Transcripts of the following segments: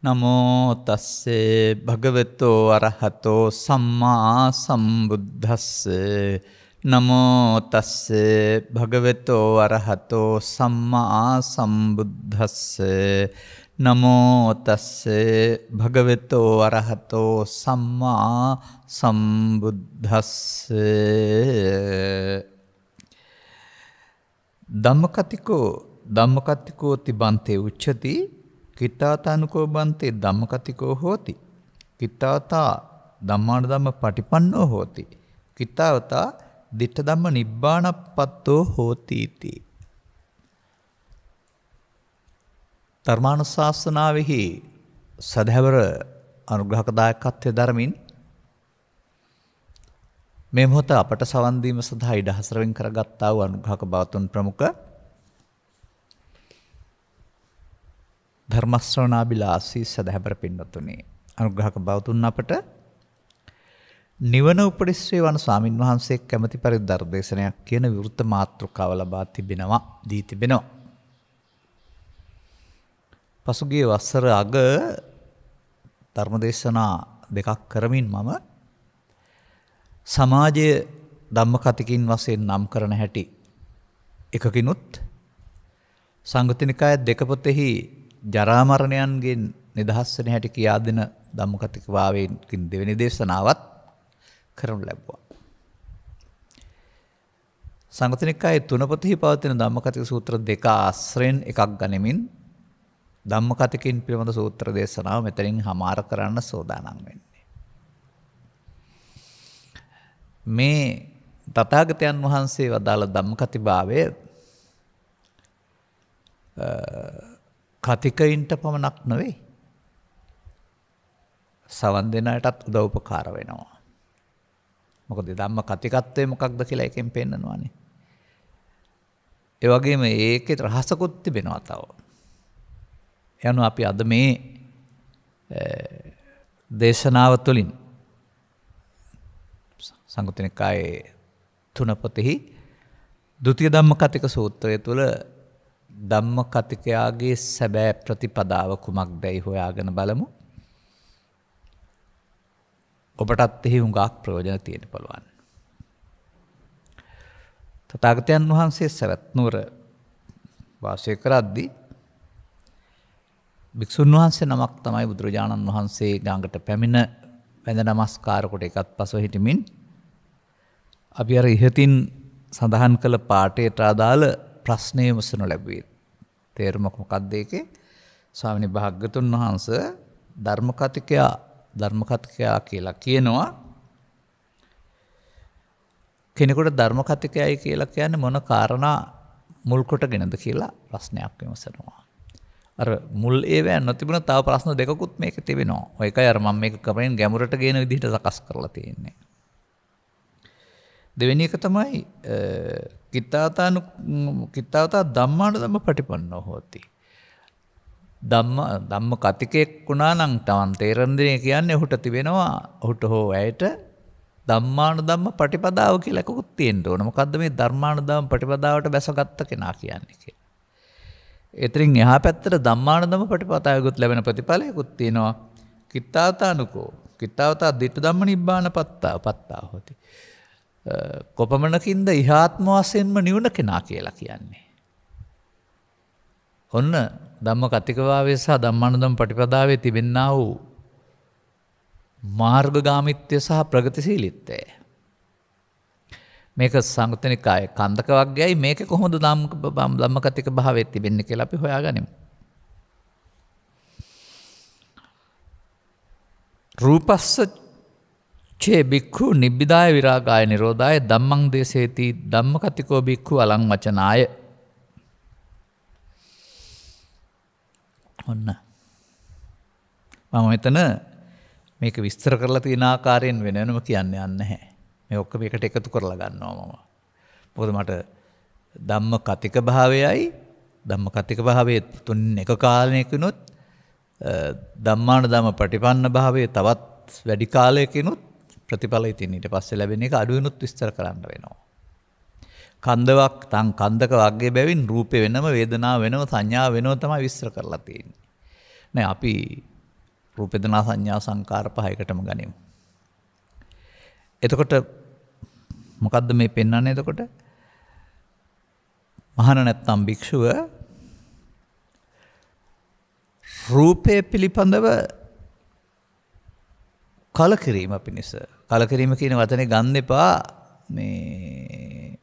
නමෝ තස්සේ භගවතෝ අරහතෝ සම්මා සම්බුද්දස්සේ නමෝ තස්සේ භගවතෝ අරහතෝ සම්මා සම්බුද්දස්සේ නමෝ තස්සේ භගවතෝ අරහතෝ සම්මා සම්බුද්දස්සේ ධම්මකතිකෝ තිබන්තේ උච්චති කිත්තාතානුකෝ බන්තේ ධම්මකතිකෝ හෝති කිත්තාවතා ධම්මානුධම්ම පටිපන්නෝ හෝති කිත්තාවතා දිට්ඨ ධම්ම නිබ්බානප්පත්තෝ හෝති इति ධර්මානුශාසනාවෙහි සදහැවර අනුග්‍රහක දායකත්වයේ ධර්මින් මේ මොහොත අපට සවන් දීම සඳහා ඉඩ හසුරෙන් කරගත්තා වූ අනුග්‍රහක බවතුන් ප්‍රමුඛ ධර්ම ශ්‍රවණාබිලාසී සදහැබර පින්වත්නි අනුග්‍රහක බවතුන් අපට නිවන උපරිශ්‍රේ වන ස්වාමින් වහන්සේ කැමැති පරිදි ධර්ම දේශනයක් කියන විවෘත මාතෘකාව ලබා තිබෙනවා. පසුගිය වසර අග ධර්ම දේශනා දෙකක් කරමින් මම සමාජයේ ධම්මකතිකින් වශයෙන් නම් කරන හැටි එකකිනුත් සංගුත්තිනිකාය දෙක පොතෙහි ජරා මරණයන්ගෙන් නිදහස් වෙන හැටි කියා දෙන ධම්මකතික වාවයෙන් දෙවෙනි දේශනාවත් කරනු ලැබුවා. සංගුත්තිනිකායේ තුන පොතෙහි පවතින ධම්මකතික සූත්‍ර දෙක ආශ්‍රයෙන් එකක් ගනිමින් ධම්මකතිකින් පිළිබඳ සූත්‍ර දේශනාව මෙතනින් හමාර කරන්න සෝදානම් වෙන්නේ. මේ තථාගතයන් වහන්සේ වදාළ ධම්මකති භාවය කතිකයින්ට පමණක් නෙවෙයි සවන් දෙන අයටත් උදව් උපකාර වෙනවා. මොකද ධම්ම කතිකත්වය මොකක්ද කියලා එකෙන් පෙන්නනවානේ. ඒ වගේම ඒකේ රහසකුත් තිබෙනවා තව. යනු අපි අද මේ දේශනාව තුළින් සංගුත්තිනිකායේ තුන පොතෙහි ဒုတိ ය ධම්මකතික සූත්‍රය තුළ ධම්මකතිකයාගේ සැබෑ ප්‍රතිපදාව කුමක්දයි හොයාගෙන බලමු. ඔබටත් එහි හුඟක් ප්‍රයෝජන තියෙන්න පුළුවන්. තථාගතයන් වහන්සේ සවැත් නුවර වාසය කරද්දී භික්ෂුන් වහන්සේ නමක් තමයි බුදුරජාණන් වහන්සේ ළඟට පැමිණ වැඳ නමස්කාර කොට එකත් පසව හිටමින් අපි අර ඉහතින් සඳහන් කළ පාඨයට අදාළ ප්‍රශ්නය විසඳනු ලැබුවේ. තේරුම මොකක්ද ඒකේ? ස්වාමීනි භාග්‍යතුන් වහන්සේ ධර්මකතිකයා කියලා කියනවා. කෙනෙකුට ධර්මකතිකයයි කියලා කියන්නේ මොන කාරණා මුල් කොටගෙනද කියලා ප්‍රශ්නයක් විමසනවා. අර මුල් ඒවැ නොතිබුණ තව ප්‍රශ්න දෙකකුත් මේකේ තිබෙනවා. ඔය එකයි අර මම මේක කමෙන් ගැඹුරට ගේන විදිහට සකස් කරලා තියෙන්නේ. දෙවෙනි එක තමයි කිත්තාවතා ධම්මානුධම්ම පටිපන්නෝ හෝති. ධම්ම කතිකෙක් වුණා නම් තමන් තේරෙන දේ කියන්නේ ඔහුට තිබෙනවා ඔහුට හෝ ඇයට ධම්මානුධම්ම පටිපදාව කියලා එකකුත් තියෙන්න ඕන. මොකද්ද මේ ධර්මානුධම්ම පටිපදාවට බැසගත්ත කෙනා කියන්නේ කියලා. එතරින් එහා පැත්තට ධම්මානුධම්ම පටිපදාවකුත් ලැබෙන ප්‍රතිඵලයකුත් තියෙනවා. කිත්තාවතා දිට්ඨ ධම්ම නිබ්බාන පත්තා හොති. කොපමණකින්ද ඉහාත්ම වශයෙන්ම නිවුණ කෙනා කියලා කියන්නේ. ඔන්න ධම්මකතිකභාවය සහ ධම්මානුධම්ම පටිපදාවේ තිබෙනා වූ මාර්ගගාමිත්වය සහ ප්‍රගතිශීලීත්වය. මේක සංගුත්තිනිකායේ කන්දක වර්ගයයි. මේක කොහොමද ධම්මකතික භාවයේ තිබෙන්නේ කියලා අපි හොයාගනිමු. රූපස්ස චේ බික්ඛු නිබ්බිදාය විරාගාය නිරෝධාය ධම්මං දේසේති ධම්මකතිකෝ බික්ඛු අලං වචනාය. ඔන්න මම මෙතන මේක විස්තර කරලා තියෙන ආකාරයෙන් වෙනම කියන්න යන්නේ නැහැ. මේ ඔක්කොම එකට එකතු කරලා ගන්නවා මම. මොකද මට ධම්මකතික භාවයයි ධම්මකතික භාවයේ තුන් එක කාලයකිනුත් ධම්මානුධම්ම පටිපන්න භාවයේ තවත් වැඩි කාලයකිනුත් ප්‍රතිඵලයි තියෙන. ඊට පස්සේ ලැබෙන එක අඩුවෙනුත් විස්තර කරන්න වෙනවා. කන්දක වර්ගයේ බැවින් රූපේ වෙනම වේදනාව වෙනම සංඥා වෙනම තමයි විස්තර කරලා තියෙන්නේ. නෑ අපි රූප වේදනා සංඥා සංකාර පහයකටම ගනිමු. එතකොට මොකද්ද මේ පෙන්වන්නේ එතකොට? මහාන නැත්නම් භික්ෂුව රූපය පිළිබඳව කලකිරීම පිණිස. කලකිරීම කියන වචනේ ගන්න එපා මේ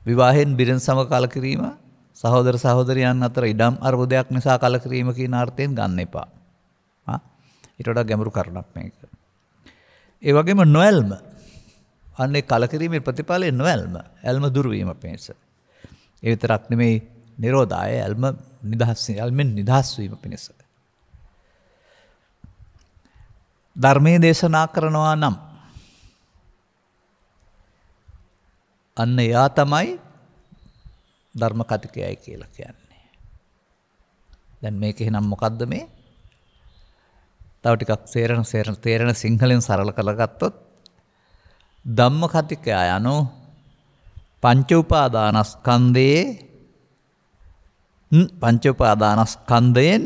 විවාහයෙන් බිරිඳ සමග කලකිරීම, සහෝදර සහෝදරියන් අතර ඉඩම් අර්බුදයක් නිසා කලකිරීම කියන අර්ථයෙන් ගන්න එපා. ඊට වඩා ගැඹුරු කරුණක් මේක. ඒ වගේම නොඇල්ම. අන්නේ කලකිරීමේ ප්‍රතිඵලය නොඇල්ම. ඇල්ම දුරු වීම පිණිස. ඒ විතරක් නෙමෙයි නිරෝධාය ඇල්ම ඇල්මෙන් නිදහස් වීම පිණිස. ධර්මයේ දේශනා කරනවා නම් අන්න එයා තමයි ධර්ම කතිකයයි කියලා කියන්නේ. දැන් මේක එහෙනම් මොකද්ද මේ? තව ටිකක් තේරෙන සිංහලෙන් සරල කරගත්තොත් ධම්ම කතිකය යනු පංච උපාදානස්කන්ධයෙන්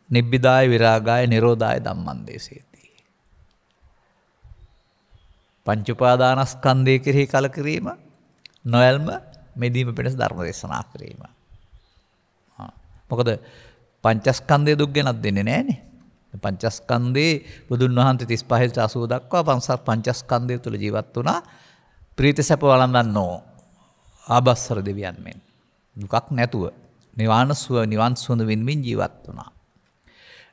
නිබ්බිදාය විරාගාය නිරෝධාය ධම්මං දේශේති. පංච උපාදානස්කන්ධය කෙරෙහි කලකිරීම, නොයල්ම මෙදීම පිණිස ධර්ම දේශනා කිරීම. මොකද පංචස්කන්ධය දුක් ගැනත් දෙන්නේ නැහනේ. පංචස්කන්ධේ බුදුන් වහන්සේ 35 80 දක්වා පංචස්කන්ධය තුල ජීවත් වුණා. ප්‍රීති සැප වළඳන්නෝ ආබස්සර දෙවියන් මෙන්. දුකක් නැතුව නිවන් සුවඳ විඳින්න ජීවත් වුණා.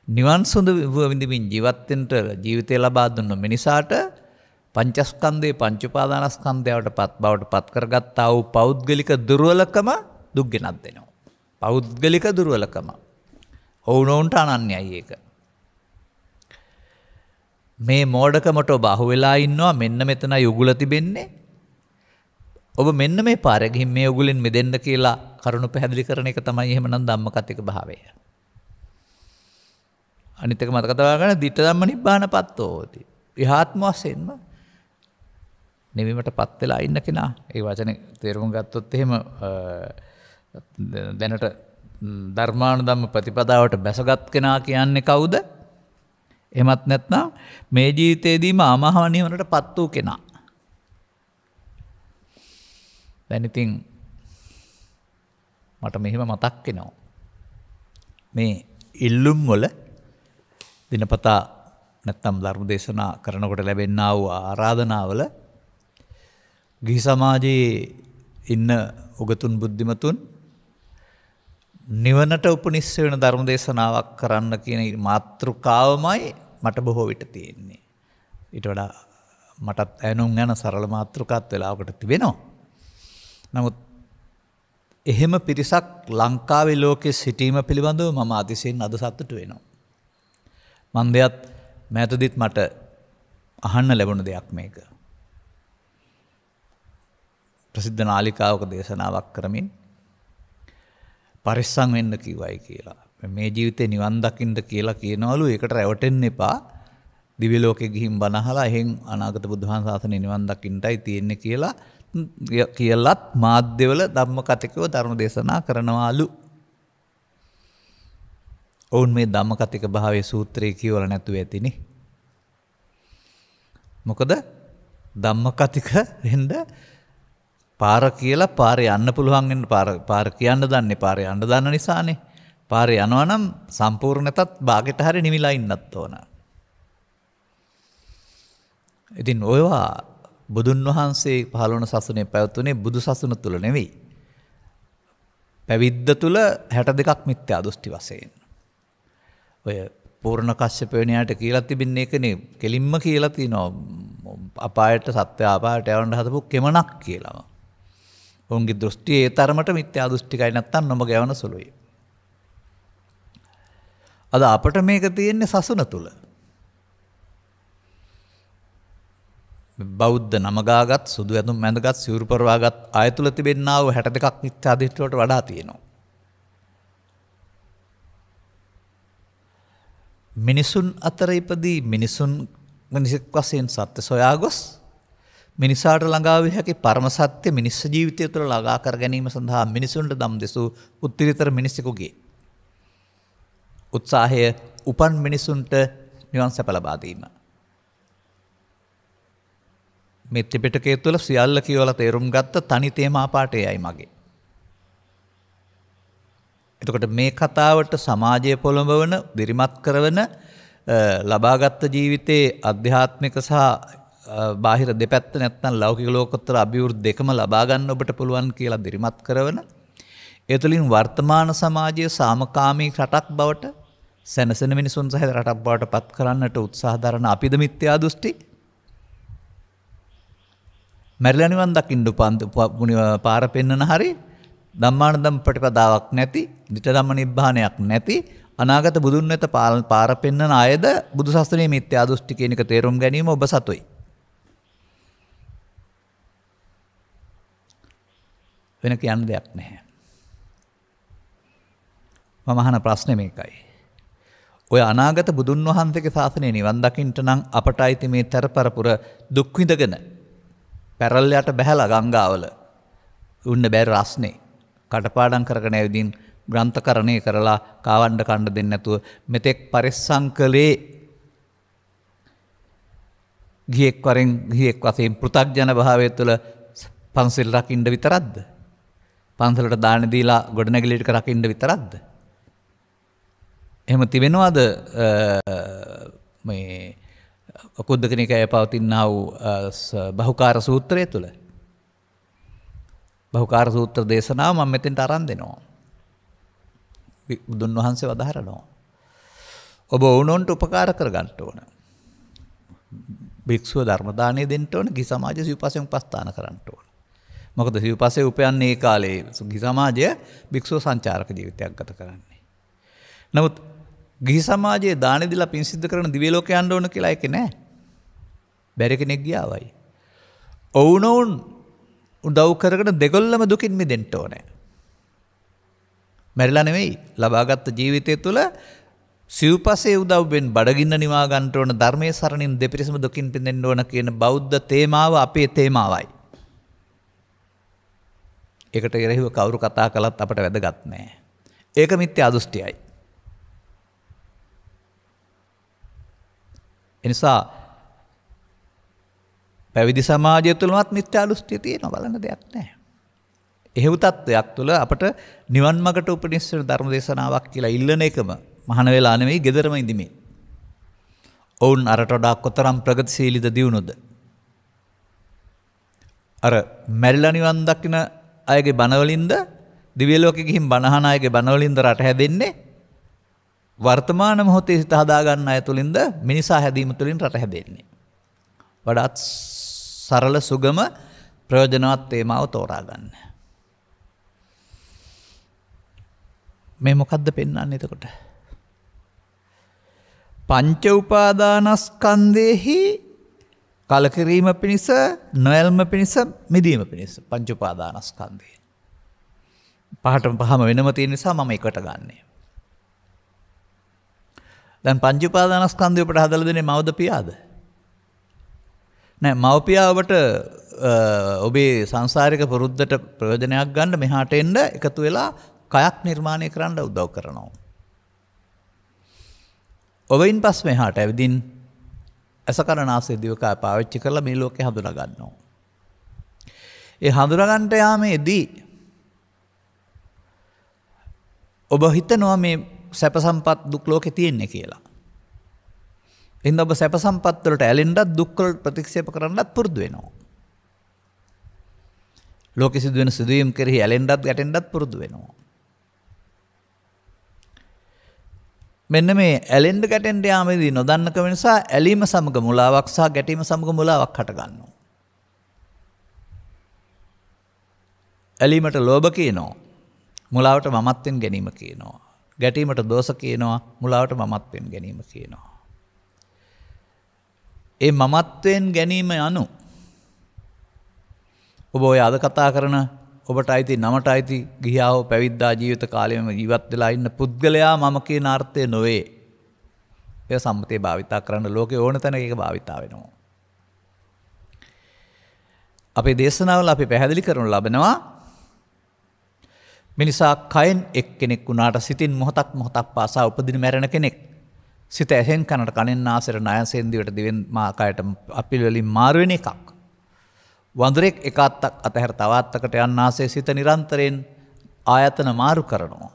නිවන් සුවඳ විඳින්න ජීවත් වෙන්න ජීවිතය ලබා දුන්න මිනිසාට පංචස්කන්ධේ පංච උපාදානස්කන්ධයට බවට පත් කරගත්තා වූ පෞද්ගලික දුර්වලකම දුක් ගෙනත් දෙනවා. පෞද්ගලික දුර්වලකම. ඔවුනොවුන්ට අනන්‍යයි ඒක. මේ මෝඩකමට ඔබ අහු වෙලා ඉන්නවා. මෙන්න මෙතනයි උගුල තිබෙන්නේ. ඔබ මෙන්න මේ පාරේ ගිහින් මේ උගුලෙන් මිදෙන්න කියලා කරුණු පැහැදිලි කරන එක තමයි එහෙමනම් ධම්මකතික භාවය. අනිත් එක මතක තබා ගන්න ditta ධම්ම නිබ්බානපත්තෝති. ඉහාත්ම වශයෙන්ම නිවීමටපත් වෙලා ඉන්න කෙනා. ඒ වචනේ තේරුම් ගත්තොත් එහෙම දැනට ධර්මානුධම්ම ප්‍රතිපදාවට බැසගත් කෙනා කියන්නේ කවුද? එහෙමත් නැත්නම් මේ ජීවිතේදීම අමහා නිවනටපත් වූ කෙනා. දැන් ඉතින් මට මෙහෙම මතක් වෙනවා. මේ ඉල්ලුම් වල දිනපතා නැත්නම් ධර්ම දේශනා කරනකොට ලැබෙනා වූ ආරාධනාවල ගිහි සමාජයේ ඉන්න උගතුන් බුද්ධිමතුන් නිවනට උපනිශ්‍රේ වෙන ධර්ම දේශනාවක් කරන්න කියන මාතෘකාවමයි මට බොහෝ විට තියෙන්නේ. ඊට වඩා මටත් ඇනුම් යන සරල මාතෘකාවක් වෙලාවකට තිබෙනවා. නමුත් එහෙම පිරිසක් ලංකාවේ ලෝකයේ සිටීම පිළිබඳව මම අතිශයින් අද සතුටු වෙනවා. මන් දෙයත් මෑතදිත් මට අහන්න ලැබුණ දෙයක් මේක. ප්‍රසිද්ධ නාලිකාවක දේශනාවක් කරමින් පරිස්සම් වෙන්න කිව්වයි කියලා. මේ ජීවිතේ නිවන් දකින්න කියලා කියනවලු. ඒකට රැවටෙන්න එපා. දිව්‍ය ලෝකෙ ගිහින් බණ අහලා එහෙන් අනාගත බුදුහාම සාසනේ නිවන් දකින්නයි තියෙන්නේ කියලා කියලත් මාධ්‍යවල ධම්මකතිකව ධර්ම දේශනා කරනවාලු. ඔවුන් මේ ධම්මකතික භාවයේ සූත්‍රය කියවලා නැතුව ඇතිනේ. මොකද ධම්මකතික වෙන්න පාර කියලා පාරේ යන්න පුළුවන් වෙන පාර කියන්න දන්නේ පාරේ යන්න දන්න නිසානේ. පාරේ යනවා නම් සම්පූර්ණ නැතත් භාගෙට හරිය නිවිලා ඉන්නත් ඕන. ඉතින් ඔයවා බුදුන් වහන්සේ පහළ වුණ සසුනේ පැවතුනේ බුදු සසුන තුල නෙවෙයි. පැවිද්ද තුල 62ක් මිත්‍යා දෘෂ්ටි වශයෙන්. ඔය පූර්ණ කශ්‍යප වෙණියාට කියලා තිබින්නේ ඒකනේ. කෙලින්ම කියලා තිනවා අපායට සත්‍ය අපායට යවන්න හදපු කෙමනක් කියලා. ඔවුන්ගේ දෘෂ්ටි ඒ තරමට මිත්‍යා දෘෂ්ටිකයි නැත්තම් නොම ගැවන සුළුයි. අද අපට මේක තියෙන්නේ සසුන තුල. බෞද්ධ නමගාගත් සුදු ඇඳුම් මැඳගත් සිවුරු පරවාගත් ආය තුල තිබෙන්නා වූ 62ක් මිත්‍යා දෘෂ්ටි වලට වඩා තියෙනවා. මිනිසුන් අතර ඉපදී මිනිසෙක් වශයෙන් සත්‍ය සොයා ගොස් මිනිසාට ළඟා විය හැකි පරම සත්‍ය මිනිස් ජීවිතය තුළ ළඟා කර ගැනීම සඳහා මිනිසුන්ට දම් දෙසූ උත්තරීතර මිනිසෙකුගේ උත්සාහය උපන් මිනිසුන්ට නිවන් සැප ලබා දීම. මේ ත්‍රිපිටකය තුළ සියල්ල කියවලා තේරුම් ගත්ත තනි තේමා පාඨයයි මගේ. එතකොට මේ කතාවට සමාජය පොළඹවන, දිරිමත් කරවන, ලබාගත් ජීවිතයේ අධ්‍යාත්මික සහ බාහිර දෙපැත්ත නැත්නම් ලෞකික ලෝකෝත්තර අභිවෘද්ධි දෙකම ලබා ගන්න ඔබට පුළුවන් කියලා දිරිමත් කරවන, ඒ තුළින් වර්තමාන සමාජයේ සාමකාමී රටක් බවට, සැනසෙන මිනිසුන් සහිත රටක් බවට පත් කරන්නට උත්සාහ දරන අපිද මිත්‍යා දෘෂ්ටි මැරිලා නිවන් දකින්න පාර පෙන්නන හරි ධම්මානුධම්ම ප්‍රතිපදාවක් නැති, ධිට ධම්ම නිබ්බානයක් නැති, අනාගත බුදුන් වෙත පාර පෙන්නන අයද බුදු සසුනේ මිත්‍යා දෘෂ්ටි කියන එක තේරුම් ගැනීම ඔබ සතුයි. වෙන කියන්න දෙයක් නැහැ. මම අහන ප්‍රශ්නේ මේකයි. ඔය අනාගත බුදුන් වහන්සේගේ ශාසනය නිවන් දකින්නට නම් අපට අයිති මේ තරපරපුර දුක් විඳගෙන පැරල්ලයට බහැලා ගංගාවල උන්න බැරි රස්නේ කටපාඩම් කරගෙන ඇවිදින් ග්‍රන්ථකරණය කරලා කාවණ්ඩ කණ්ඩ දෙන්නේ නැතුව මෙතෙක් පරිස්සම් කළේ ගියෙක් වශයෙන් පෘථග්ජන භාවය තුළ පන්සල් රකින්න විතරක්ද? පන්සලට දාන දීලා ගොඩනැගිලි ටික රකින්න විතරක්ද? එහෙම තිබෙනවද මේ කුද්දකනිකායේ පවතිනා වූ බහුකාර සූත්‍රය තුළ? බහුකාර සූත්‍ර දේශනාව මම මෙතෙන්ට අරන් දෙනවා. බුදුන් වහන්සේ වදාහරනවා. ඔබ වුණොන්ට උපකාර කරගන්න ඕන. භික්ෂුව ධර්ම දානය දෙන්න ඕන, ගිහි සමාජය සිව්පසෙන් උපස්ථාන කරන්න ඕන. මොකද සිව්පසේ උපයන්නේ ඒ කාලේ ගිහි සමාජය භික්ෂුව සංචාරක ජීවිතයක් ගත කරන්නේ. නමුත් ගිහි සමාජයේ දාන දීලා පින් සිද්ධ කරන දිව්‍ය ලෝක යන්න ඕන කියලා ඒක නෑ. බැරි කෙනෙක් ගියාවයි. ඔවුනොවුන් උදව් කරගෙන දෙගොල්ලම දුකින් මිදෙන්න ඕනේ. මැරිලා නෙවෙයි, ලබාගත් ජීවිතය තුළ සිව්පසේ උදව්වෙන් බඩගින්න නිවා ගන්න ඕන, ධර්මයේ සරණින් දෙපිරිසම දුකින් පිදෙන්න ඕන කියන බෞද්ධ තේමාව අපේ තේමාවයි. ඒකට එරෙහිව කවුරු කතා කළත් අපට වැදගත් නෑ. ඒක මිත්‍යා දෘෂ්ටියයි. එනිසා පැවිදි සමාජය තුළමත් මිත්‍යා දෘෂ්ටිය තියෙනවා, බලන්න දෙයක් නැහැ. එහෙව් තත්ත්වයක් තුළ අපට නිවන් මාර්ගට උපනිශ්‍රේ ධර්ම දේශනාවක් කියලා ඉල්ලන එකම මහාන වෙලා නෙවෙයි, gederම ඉඳිමේ. ඔවුන් අරට වඩා කොතරම් ප්‍රගතිශීලීද දියුණුද? අර මැරිලා නිවන් දකින අයගේ බණවලින්ද, දිව්‍ය ලෝකෙ ගිහින් බණහන අයගේ බණවලින්ද රට හැදෙන්නේ? වර්තමාන මොහොතේ හිත හදා ගන්න අය තුළින්ද මිනිසා හැදීම තුළින් රට හැදෙන්නේ? වඩාත් සරල සුගම ප්‍රයෝජනවත් තේමාව තෝරා ගන්න. මේ මොකද්ද පෙන්වන්නේ එතකොට? පංච උපාදානස්කන්ධෙහි කලකිරීම පිණිස, නොයල්ම පිණිස, මිදීම පිණිස පංච උපාදානස්කන්ධය. පහම වෙනම තියෙන නිසා මම එකට ගන්නෙ. දැන් පංච උපාදානස්කන්ධය අපට හදලා දෙන්නේ මවද පියාද? නෑ, මව්පියා ඔබට ඔබේ සංසාරික පුරුද්දට ප්‍රයෝජනයක් ගන්න මෙහාට එන්න එකතු වෙලා කයක් නිර්මාණය කරන්න උදව් කරනවා. ඔබින් පස් මෙහාට ඇවිදින් අසකරනාසය දිවකා පාවිච්චි කරලා මේ ලෝකේ හඳුනා ගන්නවා. ඒ හඳුනා ගන්නට යාමේදී ඔබ හිතනවා මේ සැප සම්පත් දුක් ලෝකේ තියෙන්නේ කියලා. එහෙනම් ඔබ සැප සම්පත් වලට ඇලෙන්නත්, දුක් වලට ප්‍රතික්ෂේප කරන්නත් පුරුදු වෙනවා. ලෝකෙ සිදුවෙන සිදුවීම් කෙරෙහි ඇලෙන්නත්, ගැටෙන්නත් පුරුදු වෙනවා. මෙන්න මේ ඇලෙන්න ගැටෙන්න යාමේදී නොදන්නකම නිසා ඇලීම සමග මුලාවක් සහ ගැටීම සමග මුලාවක් හට ගන්නවා. ඇලීමට ලෝභ කියනවා, මුලාවට මමත්වෙන් ගැනීම කියනවා. ගැටීමට දෝෂ කියනවා, මුලාවට මමත්වෙන් ගැනීම කියනවා. ඒ මමත්වෙන් ගැනීම යනු ඔබ ඔය අද කතා කරන ඔබට අයිති, නමට අයිති, ගිහියා හෝ පැවිද්දා ජීවිත කාලෙම ජීවත් වෙලා ඉන්න පුද්ගලයා මම කියන අර්ථය නොවේ. ඒ සම්මතය භාවිතා කරන්න ලෝකේ ඕන තැනක ඒක භාවිතා වෙනවා. අපේ දේශනාවල අපි පැහැදිලි කරනු ලබනවා මිනිසා කයෙන් එක්කෙනෙක් වුණාට සිතින් මොහොතක් පාසා උපදින මැරෙන කෙනෙක්. සිත ඇහෙන් කනට කනෙන් නාසයට නයසෙන් දිවට දිවෙන් මාකයට අපිල් වලින් මාරු වෙන එකක්. වඳුරෙක් එක අත්තක් අතහැර තව අත්තකට යන්න ආසේ සිත නිරන්තරයෙන් ආයතන මාරු කරනවා.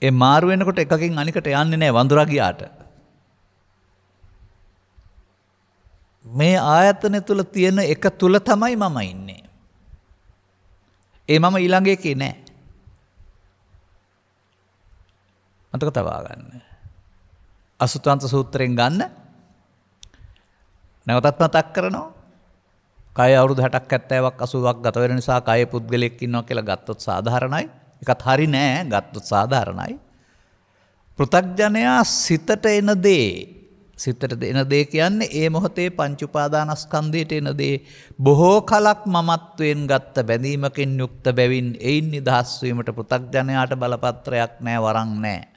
ඒ මාරු වෙනකොට එකකින් අනිකට යන්නේ නැහැ වඳුරා ගියාට. මේ ආයතන තුල තියෙන එක තුල තමයි මම ඉන්නේ. ඒ මම ඊළඟ එකේ නෑ. මතක තබා ගන්න. අසුත්වන්ත සූත්‍රයෙන් ගන්න. නැවතත් මතක් කරනවා. කය අවුරුදු 60ක් 70ක් 80ක් ගත වෙන නිසා කයේ පුද්ගලයෙක් ඉන්නවා කියලා ගත්තොත් සාධාරණයි. ඒකත් හරි නෑ ගත්තොත් සාධාරණයි. පෘථග්ජනයා සිතට එන දේ කියන්නේ ඒ මොහොතේ පංච උපාදානස්කන්ධයට එන දේ බොහෝ කලක් මමත්වයෙන් ගත්ත බැඳීමකින් යුක්ත බැවින් එයින් නිදහස් වීමට පෘථග්ජනයාට බලපත්‍රයක් නෑ වරන් නෑ.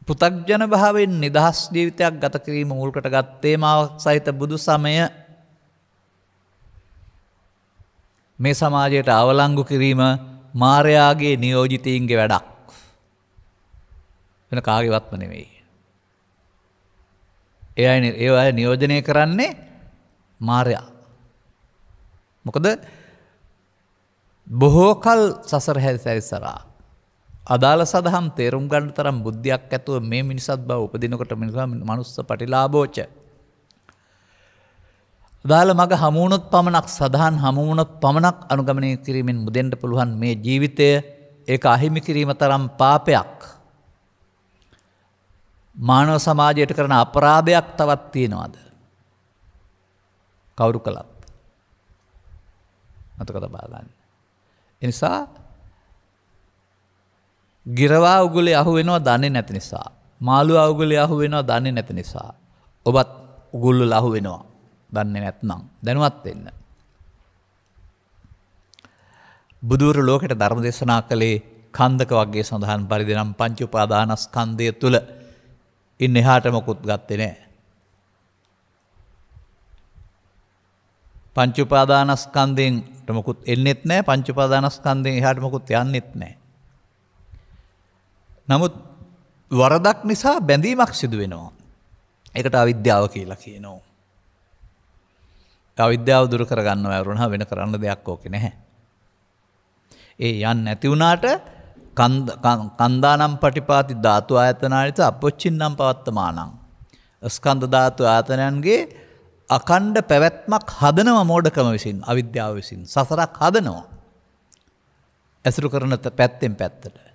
පෘථග්ජන භාවයෙන් නිදහස් ජීවිතයක් ගත කිරීම මුල්කට ගත්තේ මාවක් සහිත බුදු සමය මේ සමාජයට අවලංගු කිරීම මාරයාගේ නියෝජිතයින්ගේ වැඩක්. වෙන කාගේවත්ම නෙවෙයි. ඒ අය නියෝජනය කරන්නේ මාරයා. මොකද බොහෝ කල් සසර හැරිසරා අදාළ සදහම් තේරුම් ගන්න තරම් බුද්ධියක් ඇතුව මේ මිනිසත් බව උපදිනකොට මනුස්ස පටිලාභෝච. අදාළ මග හමුවුණොත් පමණක් සදහන් හමුවුණොත් පමණක් අනුගමනය කිරීමෙන් මුදෙන්ට පුළුවන් මේ ජීවිතය ඒක අහිමි කිරීම තරම් පාපයක්. මානව සමාජයට කරන අපරාධයක් තවත් තියෙනවාද? කවුරු කළත්. මතක තබා ගන්න. ඒ නිසා ගිරවා උගුලේ අහු වෙනවා දන්නේ නැති නිසා. මාළුවා උගුලේ අහු වෙනවා දන්නේ නැති නිසා. ඔබත් උගුල් වල අහු වෙනවා. දන්නේ නැත්නම් දැනුවත් වෙන්න. බුදුවරු ලෝකෙට ධර්ම දේශනා කළේ කන්දක වර්ගයේ සඳහන් පරිදි නම් පංච උපාදානස්කන්ධය තුල ඉන්න එහාට මොකුත් ගත්තේ නැහැ. පංච උපාදානස්කන්ධයෙන් මොකුත් එන්නෙත් නැහැ. පංච උපාදානස්කන්ධයෙන් එහාට මොකුත් යන්නෙත් නැහැ. නමුත් වරදක් නිසා බැඳීමක් සිදු වෙනවා. ඒකට අවිද්‍යාව කියලා කියනවා. අවිද්‍යාව දුරු කරගන්නව වරුණා වෙන කරන්න දෙයක් ඕකේ නැහැ. ඒ යන්නේ නැති වුණාට කන්දානම් පටිපාති ධාතු ආයතනානිත අපොච්චින්නම් පවත්තමානං ස්කන්ධ ධාතු ආයතනයන්ගේ අකණ්ඩ පැවැත්මක් හදනව මෝඩකම විසින් අවිද්‍යාව විසින් සසරක් හදනවා ඇසුරු කරන පැත්තෙන් පැත්තට.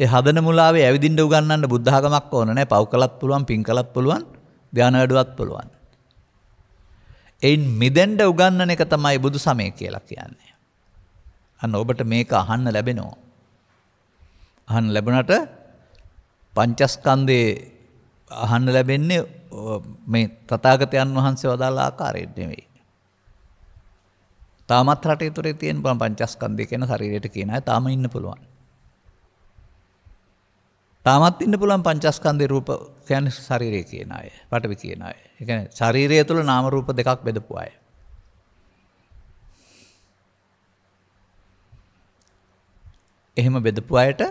ඒ හදන මුලාවේ ඇවිදින්න උගන්වන්න බුද්ධ ආගමක් ඕන නැහැ. පව් කළත් පුළුවන්, පින් කළත් පුළුවන්, ධානය වැඩුවත් පුළුවන්. එයින් මිදෙන්න උගන්වන එක තමයි බුදු සමය කියලා කියන්නේ. අන්න ඔබට මේක අහන්න ලැබෙනවා. අහන්න ලැබුණට පංචස්කන්ධේ අහන්න ලැබෙන්නේ මේ තථාගතයන් වහන්සේ වදාළ ආකාරයෙන් නෙවෙයි. තාමත් රටේ තුරේ තියෙන පංචස්කන්ධය කියන ශරීරයට කියන අය තාම ඉන්න පුළුවන්. තාමත් ඉන්න පුළුවන් පංචස්කන්ධේ රූප කියන්නේ ශරීරය කියන අය, පඨවි කියන අය. ඒ කියන්නේ ශරීරය තුළ නාම රූප දෙකක් බෙදපු අය. එහෙම බෙදපු අයට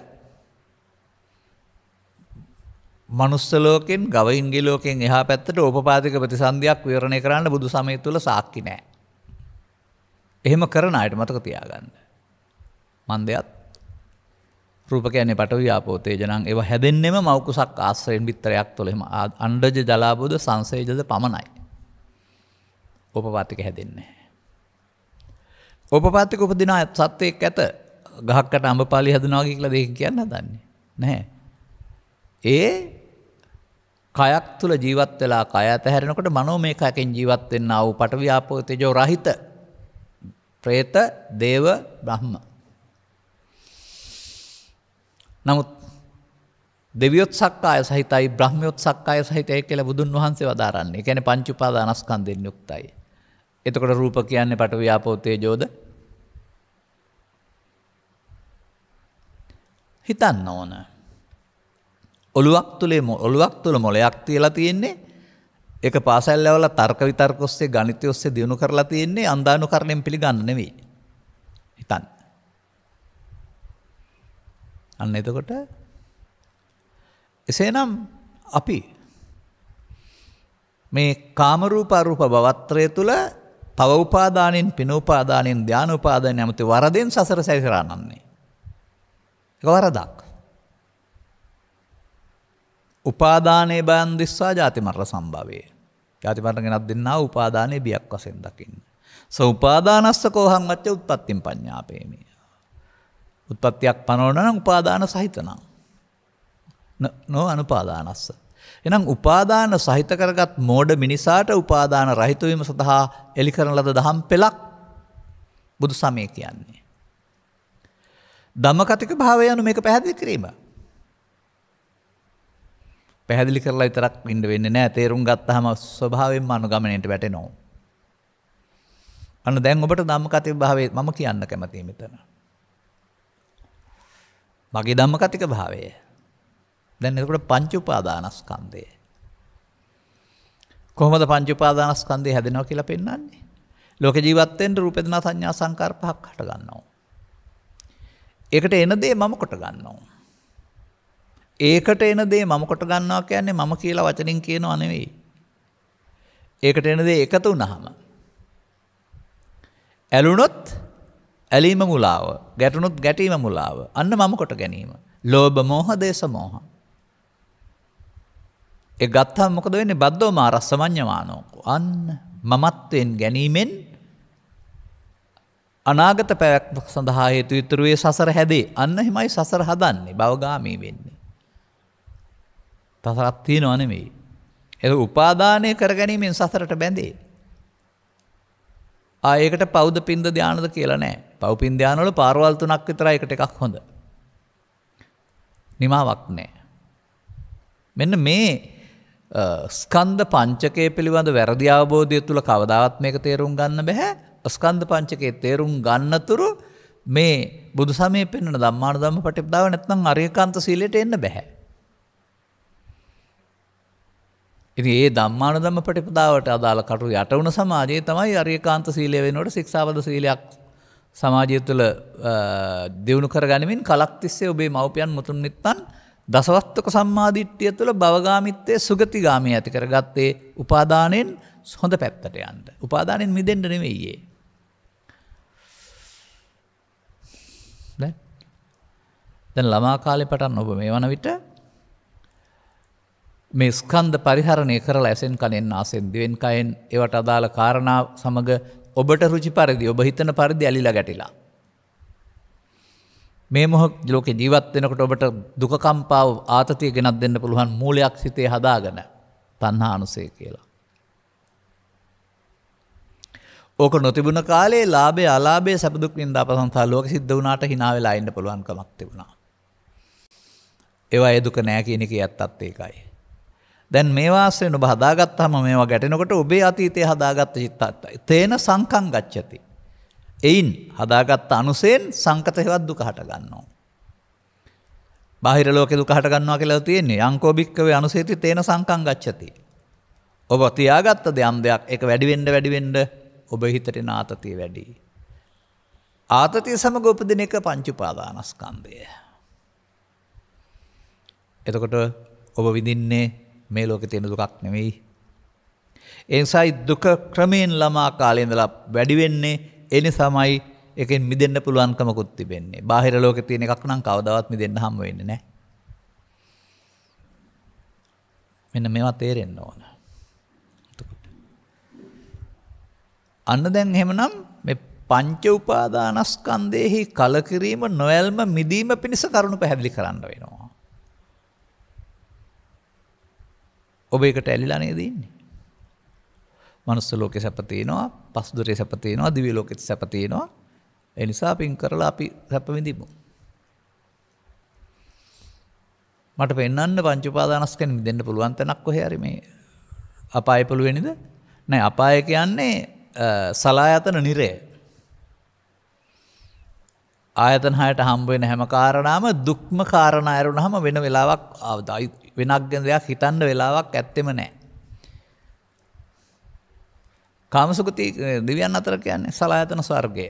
මනුස්ස ලෝකෙන්, ගවයින්ගේ ලෝකෙන් එහා පැත්තට ඕපපාතික ප්‍රතිසන්දියක් විවරණය කරන්න බුදු සමය තුළ සාක්ෂි නැහැ. එහෙම කරන අයට මතක තියාගන්න. මන්දයත් රූප කියන්නේ පඨවි ආපෝ තේජෝ නම් ඒවා හැදෙන්නෙම මව් කුසක් ආශ්‍රයෙන් පිටරයක් තුළ එහෙම අණ්ඩජ ජලාබුද සංසේජද පමණයි. ඕපපාතික හැදෙන්නේ නැහැ. ඕපපාතික උපදින සත්‍යයක් ඇත. ගහකට අඹපාලි හදනවා කියලා දෙයක් කියන්න හදන්නේ නැහැ. ඒ කයක් තුල ජීවත් වෙලා කය ඇතහැරෙනකොට මනෝමය කයකින් ජීවත් වෙන්නා වූ පඨවි ආපෝ තේජෝ රහිත പ്രേත දේව බ්‍රහ්ම. නමුත් දෙවියොත් සක්කාය සහිතයි බ්‍රහ්මයොත් සක්කාය සහිතයි කියලා බුදුන් වහන්සේ වදාරන්නේ. ඒ කියන්නේ පංච උපාදානස්කන්ධෙන් යුක්තයි. එතකොට රූප කියන්නේ පඨවි ආපෝ තේජෝද? හිතන්න ඕන. ඔළුවක් තුල මොලයක් තියලා තියෙන්නේ. ඒක පාසල් ලෙවල තර්ක විතර්ක ඔස්සේ ගණිතය ඔස්සේ දිනු කරලා තියෙන්නේ අන්දානුකරණයෙන් පිළිගන්න නෙවෙයි. හිතන්න. අන්න එතකොට එසේනම් අපි මේ කාම රූප අරූප භවත්‍රය තුල තව උපාදානෙන් පින උපාදානෙන් ධාන උපාදානෙන් යමති වරදෙන් සසර සැරිසරන්නේ. ඒක වරදක්. උපාදානේ බයන් දිස්සා ජාති මරණ සම්භවයේ. ජාති මරණ ගෙනත් දෙන්නා උපාදානේ බියක් වශයෙන් දකින්න. උපාදානස්ස කෝහං වච්ච උත්පත්තිම් පඤ්ඤාපේමි. උත්පත්තියක් පනවන නම් උපාදාන සහිත නම්. නෝ අනුපාදානස්ස. එහෙනම් උපාදාන සහිත කරගත් මෝඩ මිනිසාට උපාදාන රහිත වීම සඳහා එලි කරන ලද දහම් පෙළක් බුදු සමය කියන්නේ. ධම්මකතික භාවය යනු මේක පැහැදිලි කිරීම. පැහැදිලි කරලා විතරක් ඉන්න වෙන්නේ නැහැ. තේරුම් ගත්තාම ස්වභාවයෙන්ම අනුගමනයට වැටෙනවා. අන්න දැන් ඔබට ධම්මකතික භාවය මම කියන්න කැමතියි මෙතන. මගේ ධම්මකතික භාවය. දැන් එතකොට පංච උපාදානස්කන්ධය. කොහොමද පංච උපාදානස්කන්ධය හැදෙනවා කියලා පෙන්වන්නේ? ලෝක ජීවත් වෙන්න රූප වේදනා සංඥා සංකාර පහක් හට ගන්නවා. ඒකට එන දේ මම කොට ගන්නවා. ඒකට එන දේ මම කොට ගන්නවා කියන්නේ මම කියලා වචනින් කියනවා නෙවෙයි. ඒකට එන දේ එකතු වුණාම ඇලුනොත් ඇලීම මුලාව, ගැටුනොත් ගැටීම මුලාව. අන්න මම කොට ගැනීම. ලෝභ මෝහ දේශ මෝහ. ඒ ගත්තාම මොකද වෙන්නේ? බද්දෝ මාරස්ස මඤ්ඤමානෝ. අන්න මමත්වෙන් ගැනීමෙන් අනාගත පැවැත්ම සඳහා හේතු ඉතුරු වේ සසර හැදේ. අන්න හිමයි සසර හදන්නේ. භවගාමී වෙන්නේ. සසරක් තියනව නෙමෙයි. ඒක උපාදානය කර ගැනීමෙන් සසරට බැඳේ. ඒකට පෞද පින්ද ධානද කියලා නැහැ. පව් පින් ධාන වල පාරවල් තුනක් විතරයි එකට එකක් හොඳ. නිමාවක් නැහැ. මෙන්න මේ ස්කන්ධ පංචකය පිළිබඳ වැරදි අවබෝධය තුල කවදාවත් මේක තේරුම් ගන්න බෑ. ස්කන්ධ පංචකයේ තේරුම් ගන්නතුරු මේ බුදු සමයේ පෙන්වන ධම්මානුධම්ම පටිපදාව නැත්නම් අරියකාන්ත සීලයට එන්න බෑ. ඉතින් මේ ධම්මානුධම්ම පටිපදාවට අදාළ කටු යට වුණ සමාජයේ තමයි අරියකාන්ත සීලය වෙනකොට ශික්ෂාපද සීලයක් සමාජය තුළ දියුණු කරගනිමින් කලක් තිස්සේ ඔබේ මව්පියන් මුතුන් මිත්තන් දසවස්තක සම්මාදිට්ඨිය තුළ භවගාමිත්වයේ සුගතිගාමී ඇති කරගත්තේ උපාදානෙන් හොඳ පැත්තට යන්න. උපාදානෙන් මිදෙන්න නෙවෙයි ඒ. දැන් ළමා කාලේ පටන් ඔබ මේ වන විට මේ ස්කන්ධ පරිහරණය කරලා ඇසෙන් කනෙන් නාසෙන් දිවෙන් කයෙන් ඒවට අදාළ කාරණා සමග ඔබට රුචි පරිදි ඔබ හිතන පරිදි ඇලිලා ගැටිලා මේ මොහොත ලෝකේ ජීවත් වෙනකොට ඔබට දුක කම්පාව ආතතිය ගෙනත් දෙන්න පුළුවන් මූලයක් සිතේ හදාගෙන තණ්හානුසය කියලා. ඕක නොතිබුණ කාලේ ලාභය අලාභය සැප දුක් විඳා අපසංසා ලෝක සිද්ධ වුණාට hina වෙලා ඉන්න පුළුවන් කමක් තිබුණා. ඒවා ඒ දුක නෑ කියන එකේ ඇත්තත් ඒකයි. දැන් මේ වාසයෙන් ඔබ හදාගත්තාම මේවා ගැටෙනකොට ඔබේ අතීතයේ හදාගත්ත චිත්තත් තේන සංකම් ගච්ඡති. එයින් හදාගත්ත අනුසයෙන් සංකත හේවත් දුක හට ගන්නවා. බාහිර ලෝකේ දුක හට ගන්නවා කියලා තියෙන්නේ යංකෝ බික්කවේ අනුසේති තේන සංකම් ගච්ඡති. ඔබ තියාගත්ත දෙයක් ඒක වැඩි වෙන්න ඔබ හිතට එන ආතතිය වැඩි. ආතතිය සමග උපදින එක පංච උපාදානස්කන්ධය. එතකොට ඔබ විඳින්නේ මේ ලෝකේ තියෙන දුකක් නෙවෙයි. ඒ නිසායි දුක ක්‍රමයෙන් ළමා කාලේ ඉඳලා වැඩි වෙන්නේ. ඒ නිසාමයි එකෙන් මිදෙන්න පුළුවන්කමකුත් තිබෙන්නේ. බාහිර ලෝකේ තියෙන එකක් නම් කවදාවත් මිදෙන්න හම්බ වෙන්නේ නැහැ. මෙන්න මේවා තේරෙන්න ඕන. අන්න දැන් එහෙමනම් මේ පංච උපාදානස්කන්ධෙහි කලකිරීම නොයල්ම මිදීම පිණිස කරුණු පැහැදිලි කරන්න වෙනවා. ඔබ ඒකට ඇලිලා නේද ඉන්නේ? මනුස්ස ලෝකේ සැප තියෙනවා, පස්දුරේ සැප තියෙනවා, දිව්‍ය ලෝකෙත් සැප තියෙනවා. ඒ නිසා පින් කරලා අපි සැප විඳිමු. මට පෙන්වන්න පංච උපාදානස්කන්ධෙන් මිදෙන්න පුළුවන් තැනක් කොහේ හරි මේ අපාය පුළුවෙනිද? නෑ අපාය කියන්නේ සලායතන නිරය. ආයතන හයට හම්බ වෙන හැම කාරණාම දුක්ම කාරණා ඇරුණාම වෙන වෙලාවක් වෙනක් ගැන දෙයක් හිතන්න වෙලාවක් ඇත්තෙම නැහැ. කාමසුගති දිව්‍යයන් අතර කියන්නේ සලායතන ස්වර්ගය.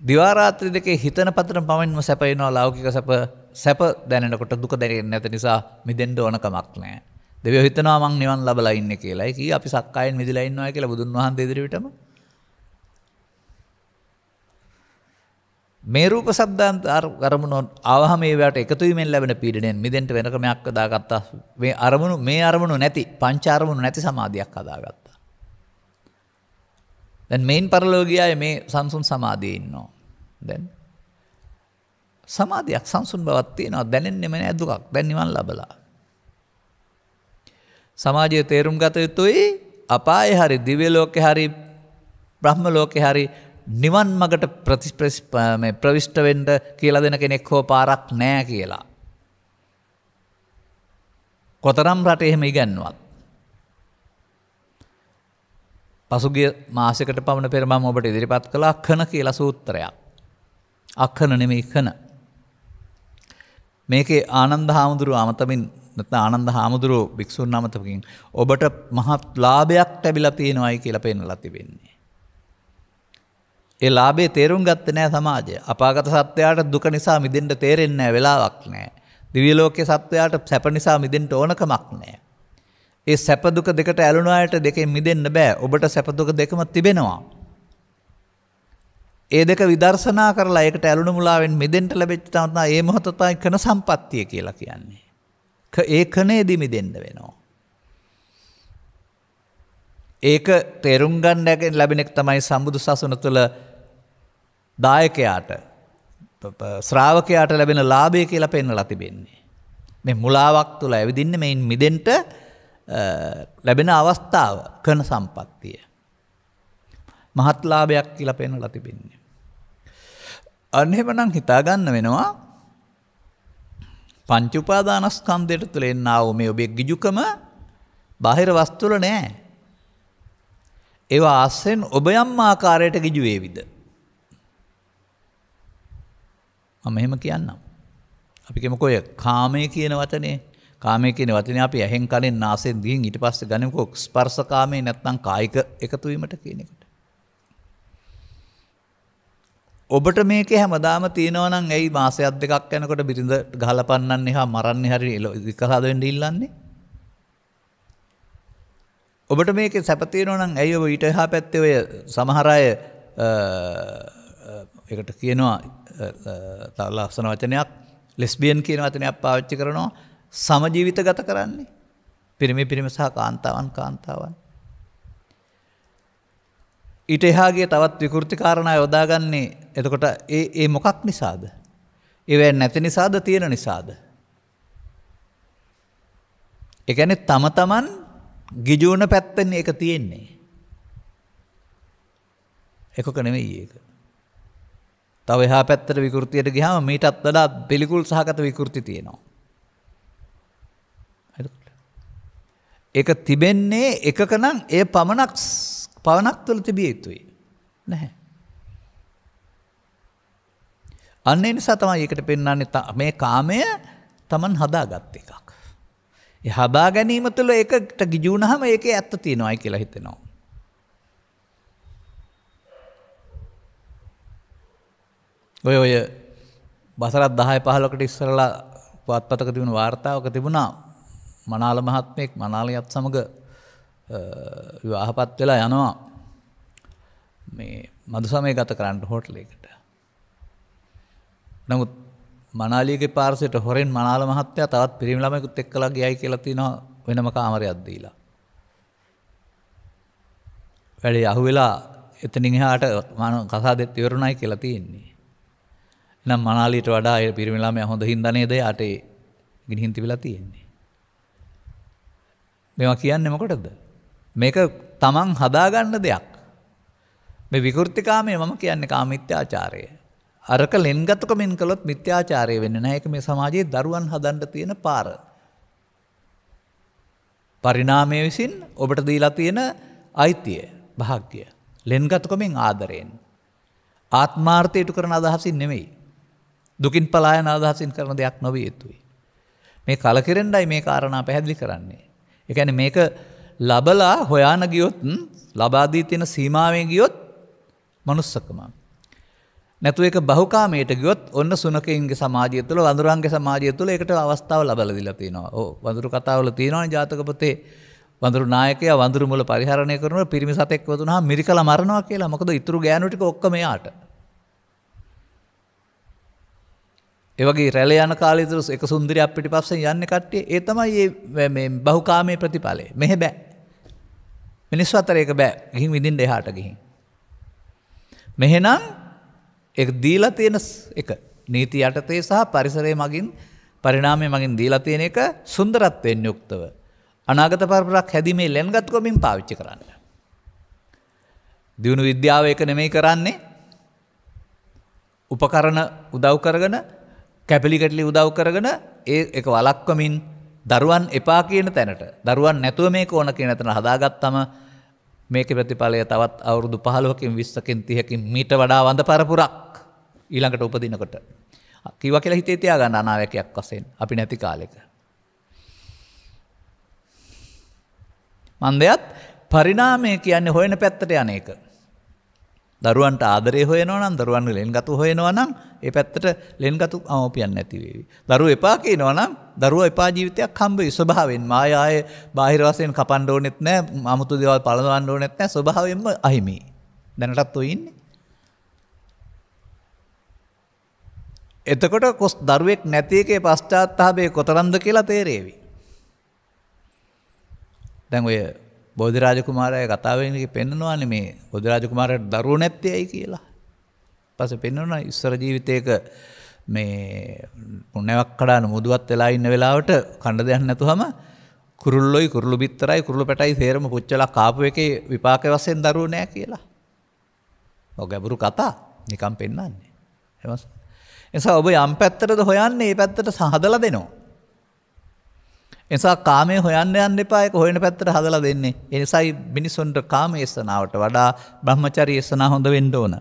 දිවා රාත්‍රී දෙකේ හිතන පතන පමණම සැප වෙනවා ලෞකික සැප දැනෙනකොට දුක දැනෙන්නේ නැත නිසා මිදෙන්න ඕන කමක් නැහැ. දෙවියෝ හිතනවා මං නිවන් ලබලා ඉන්නේ කියලා. ඒ කිය අපි සක්කායෙන් මිදලා ඉන්නවා කියලා බුදුන් වහන්සේ ඉදිරියටම මේ රූප ශබ්දාන්ත අරමුණු ආවහම ඒවට එකතු වීමෙන් ලැබෙන පීඩණයෙන් මිදෙන්න වෙන ක්‍රමයක් හදාගත්තා. මේ අරමුණු නැති පංච අරමුණු නැති සමාධියක් හදාගත්තා. දැන් මේන් පරලෝකියාවේ මේ සංසුන් සමාධියේ ඉන්නවා. දැන් සමාධියක් සංසුන් බවක් තියෙනවා. දැනෙන්නෙම නෑ දුකක්. දැන් නිවන් ලබලා. සමාජයේ තේරුම් ගත යුතුයි අපායේ හරි දිව්‍ය ලෝකේ හරි බ්‍රහ්ම ලෝකේ හරි නිවන් මගට ප්‍රවිෂ්ඨ වෙන්න කියලා දෙන කෙනෙක් හෝ පාරක් නෑ කියලා. කොතරම් රටේ එහෙම ඉගන්වුවත්. පසුගිය මාසයකට පමණ පෙර මම ඔබට ඉදිරිපත් කළා කන කියලා සූත්‍රයක්. අක්කන නෙමෙයි කන. මේකේ ආනන්ද හාමුදුරුව අමතමින් නැත්නම් ආනන්ද හාමුදුරුව භික්ෂුන් අමතමින් ඔබට මහත් ලාභයක් ලැබිලා තියෙනවායි කියලා පෙන්නලා තිබෙන්නේ. ඒ ලාභේ තේරුම් ගත්තේ නැහැ සමාජය. අපාගත සත්වයාට දුක නිසා මිදෙන්න තේරෙන්නේ නැහැ වෙලාවක් නැහැ. දිව්‍ය ලෝකයේ සත්වයාට සැප නිසා මිදෙන්න ඕනකමක් නැහැ. ඒ සැප දුක දෙකට ඇලුන අයට දෙකෙන් මිදෙන්න බෑ. ඔබට සැප දුක දෙකම තිබෙනවා. ඒ දෙක විදර්ශනා කරලා ඒකට ඇලුණු මුලාවෙන් මිදෙන්න ලැබෙච්ච තමයි ඒ මොහොත තමයි කන සම්පත්තිය කියලා කියන්නේ. ඒ කනේදී මිදෙන්න වෙනවා. ඒක තේරුම් ගන්න ලැබෙන එක තමයි සම්බුදු සසුන තුළ දායකයාට ශ්‍රාවකයාට ලැබෙන ලාභය කියලා පෙන්වලා තිබෙන්නේ. මේ මුලාවක් තුළ ඇවිදින්නේ මේන් මිදෙන්න ලැබෙන අවස්ථාව කන සම්පත්තිය. මහත් ලාභයක් කියලා පෙන්වලා තිබෙන්නේ. අන්න එහෙමනම් හිතා ගන්න වෙනවා පංච උපාදානස්කන්ධයට තුළ එන්නා වූ මේ ඔබේ ගිජුකම බාහිර වස්තු වල නෑ. ඒවා ආසෙන් ඔබ යම් ආකාරයට ගිජු වේවිද? මම එහෙම කියන්නම්. අපි කියමුකෝ කාමයේ කියන වචනේ. කාමයේ කියන වචනේ අපි ඇහෙන් කනෙන් නාසයෙන් දිවෙන් ඊට පස්සේ ගනිමුකෝ ස්පර්ශ කාමයේ නැත්නම් කායික එකතු වීමට කියන එකට. ඔබට මේකේ හැමදාම තියෙනවා නම් ඇයි මාසයක් දෙකක් යනකොට බිරිඳ ගහලා පන්නන්නේ හා මරන්නේ හරි විකසාද වෙන්න ඉල්ලන්නේ? ඔබට මේකේ සැප තියෙනවා නම් ඇයි ඔබ ඊට එහා පැත්තේ ඔය සමහර අය ඒකට කියනවා තව ලස්සන වචනයක් ලෙස්බියන් කියන වචනයක් පාවිච්චි කරනවා සමජීවිත ගත කරන්නේ පිරිමි සහ කාන්තාවන් ඊට එහා ගිය තවත් විකෘති කාරණා යොදාගන්නේ එතකොට ඒ මොකක් නිසාද? ඒවෙන් නැති නිසාද තියෙන නිසාද? ඒ කියන්නේ තම තමන් ගිජුවන පැත්තෙන් ඒක තියෙන්නේ. එකක නෙමෙයි ඒක. තව එහා පැත්තට විකෘතියට ගියාම මීටත් වඩා පිළිකුල් සහගත විකෘති තියෙනවා. ඒක තිබෙන්නේ එකක නම් ඒ පවණක් තුළ තිබිය යුතුයි. නැහැ. අන්න ඒ නිසා තමයි ඒකට පෙන්වන්නේ මේ කාමය Taman හදාගත් එකක්. ඒ හදා ගැනීම තුළ ඒකට ගිජු වුණාම ඒකේ ඇත්ත තියෙනවායි කියලා හිතෙනවා. ඔය වසරක් 10 15කට ඉස්සරලා පුවත්පතක තිබුණ වාර්තාවක තිබුණා මනාල මහත්මයෙක් මනාලියත් සමග විවාහපත් වෙලා යනවා මේ මදු සමය ගත කරන්න හෝටලයකට. නමුත් මනාලියගේ පාර්ශ්වයට හොරෙන් මනාල මහත්තයා තවත් පිරිමි ළමයෙකුත් එක්කලා ගියයි කියලා තියෙනවා වෙනම කාමරයක් දීලා. වැඩේ අහුවෙලා එතනින් එහාට කසාදෙත් ඉවරුණයි කියලා තියෙන්නේ. එහෙනම් මනාලියට වඩා ඒ පිරිමි ළමයා හොඳ හින්දා නේද යාට ගිනිහින් තිබිලා තියෙන්නේ. මේවා කියන්නේ මොකටද? මේක තමන් හදාගන්න දෙයක්. මේ විකෘතිකාමයේ මම කියන්නේ කාම මිත්‍යාචාරය. අරක ලෙන්ගතකමින් කළොත් මිත්‍යාචාරය වෙන්නේ නැහැ. ඒක මේ සමාජයේ දරුවන් හදන්න තියෙන පාර. පරිණාමය විසින් ඔබට දීලා තියෙන අයිතිය, භාග්‍ය. ලෙන්ගතකමින් ආදරයෙන්. ආත්මාර්ථය ඉටු කරන අදහසින් නෙමෙයි. දුකින් පලායන අදහසින් කරන දෙයක් නොවිය යුතුයි. මේ කලකිරෙන්නයි මේ කාරණා පැහැදිලි කරන්නේ. ඒ කියන්නේ මේක ලබලා හොයාන ගියොත් ලබා දී තියෙන සීමාවෙන් ගියොත් manussකම. නැතු ඒක බහුකාමයට ගියොත් ඔන්න සුනකයින්ගේ සමාජය තුළ වඳුරන්ගේ සමාජය තුළ ඒකට අවස්ථාව ලබලා දීලා තියෙනවා. ඔව් වඳුරු කතාවල තියෙනවානේ ජාතක පොතේ වඳුරු නායකයා වඳුරු මුල පරිහරණය කරනකොට පිරිමි සතෙක් වදුනහම මිරිකලා මරනවා කියලා. මොකද ඉතුරු ගෑනු ටික ඔක්කොම එයාට. ඒ වගේ රැළ යන කාලේ ඉතුරු එක සුන්දරියක් පිටිපස්සෙන් යන්නේ කට්ටිය. ඒ තමයි මේ බහුකාමයේ ප්‍රතිඵලය. මෙහෙ බෑ. මිනිස්සු අතර ඒක බෑ. ගිහින් විඳින්න එහාට ගිහින්. මෙහෙනම් ඒක දීලා තියෙන එක නීති යටතේ සහ පරිසරයේ මගින් පරිණාමයේ මගින් දීලා තියෙන එක සුන්දරත්වයෙන් යුක්තව අනාගත පරපරක් හැදීමේ ලෙන්ගත්කමින් පාවිච්චි කරන්න. දියුණු විද්‍යාව ඒක නෙමෙයි කරන්නේ. උපකරණ උදව් කරගෙන කැපිලි කැටලි උදව් කරගෙන ඒක වළක්වමින් දරුවන් එපා කියන තැනට දරුවන් නැතුව මේක ඕන කියන තැන හදාගත්තම මේකේ ප්‍රතිඵලය තවත් අවුරුදු 15කින් 20කින් 30කින් මීට වඩා වඳ පරපුරක් ඊළඟට උපදිනකොට කිව්වා කියලා හිතේ තියාගන්න අනාවැකයක් වශයෙන් අපි නැති කාලෙක. මන්දයත් පරිණාමය කියන්නේ හොයන පැත්තට යන එක. දරුවන්ට ආදරේ හොයනවා නම් දරුවන් ලෙන්ගතු හොයනවා නම් ඒ පැත්තට ලෙන්ගතු අමෝපියන් නැති වේවි. දරුවෝ එපා කියනවා නම් දරුවෝ එපා ජීවිතයක් හම්බ වෙයි ස්වභාවයෙන්ම. ආයේ බාහිර වශයෙන් කපන්න ඕනෙත් නැහැ, 아무තු දේවල් පළඳවන්න ඕනෙත් නැහැ, ස්වභාවයෙන්ම අහිමි. දැනටත් ඔය ඉන්නේ. එතකොට දරුවෙක් නැති එකේ පශ්චාත්තාපය කොතරම්ද කියලා තේරෙවි. දැන් ඔය බෝධිරාජ කුමාරයා කතාවෙන් පෙන්නනවානේ මේ බෝධිරාජ කුමාරයාට දරුවෝ නැත්තේ ඇයි කියලා. ඊපස්සේ පෙන්නනවා ඉස්සර ජීවිතේක මේ පුණ්‍යාවක් කඩන මුදුවත් වෙලා ඉන්න වෙලාවට කණ්ඩ දෙයක් නැතුවම කුරුල්ලොයි කුරුළු බිත්තරයි කුරුළු පැටයි තේරම පුච්චලා කාපු එකේ විපාක වශයෙන් දරුවෝ නැහැ කියලා. ඔය ගැඹුරු කතා නිකන් පෙන්නන්නේ. එහෙමද? එනිසා ඔබ යම් පැත්තටද හොයන්නේ ඒ පැත්තට හදලා දෙනවා. එනිසා කාමයේ හොයන්න යන්න එපා, ඒක හොයන පැත්තට හදලා දෙන්නේ. ඒ නිසායි මිනිසුන්ට කාමයේසනාවට වඩා බ්‍රහ්මචර්යයේසනා හොඳ වෙන්න ඕන.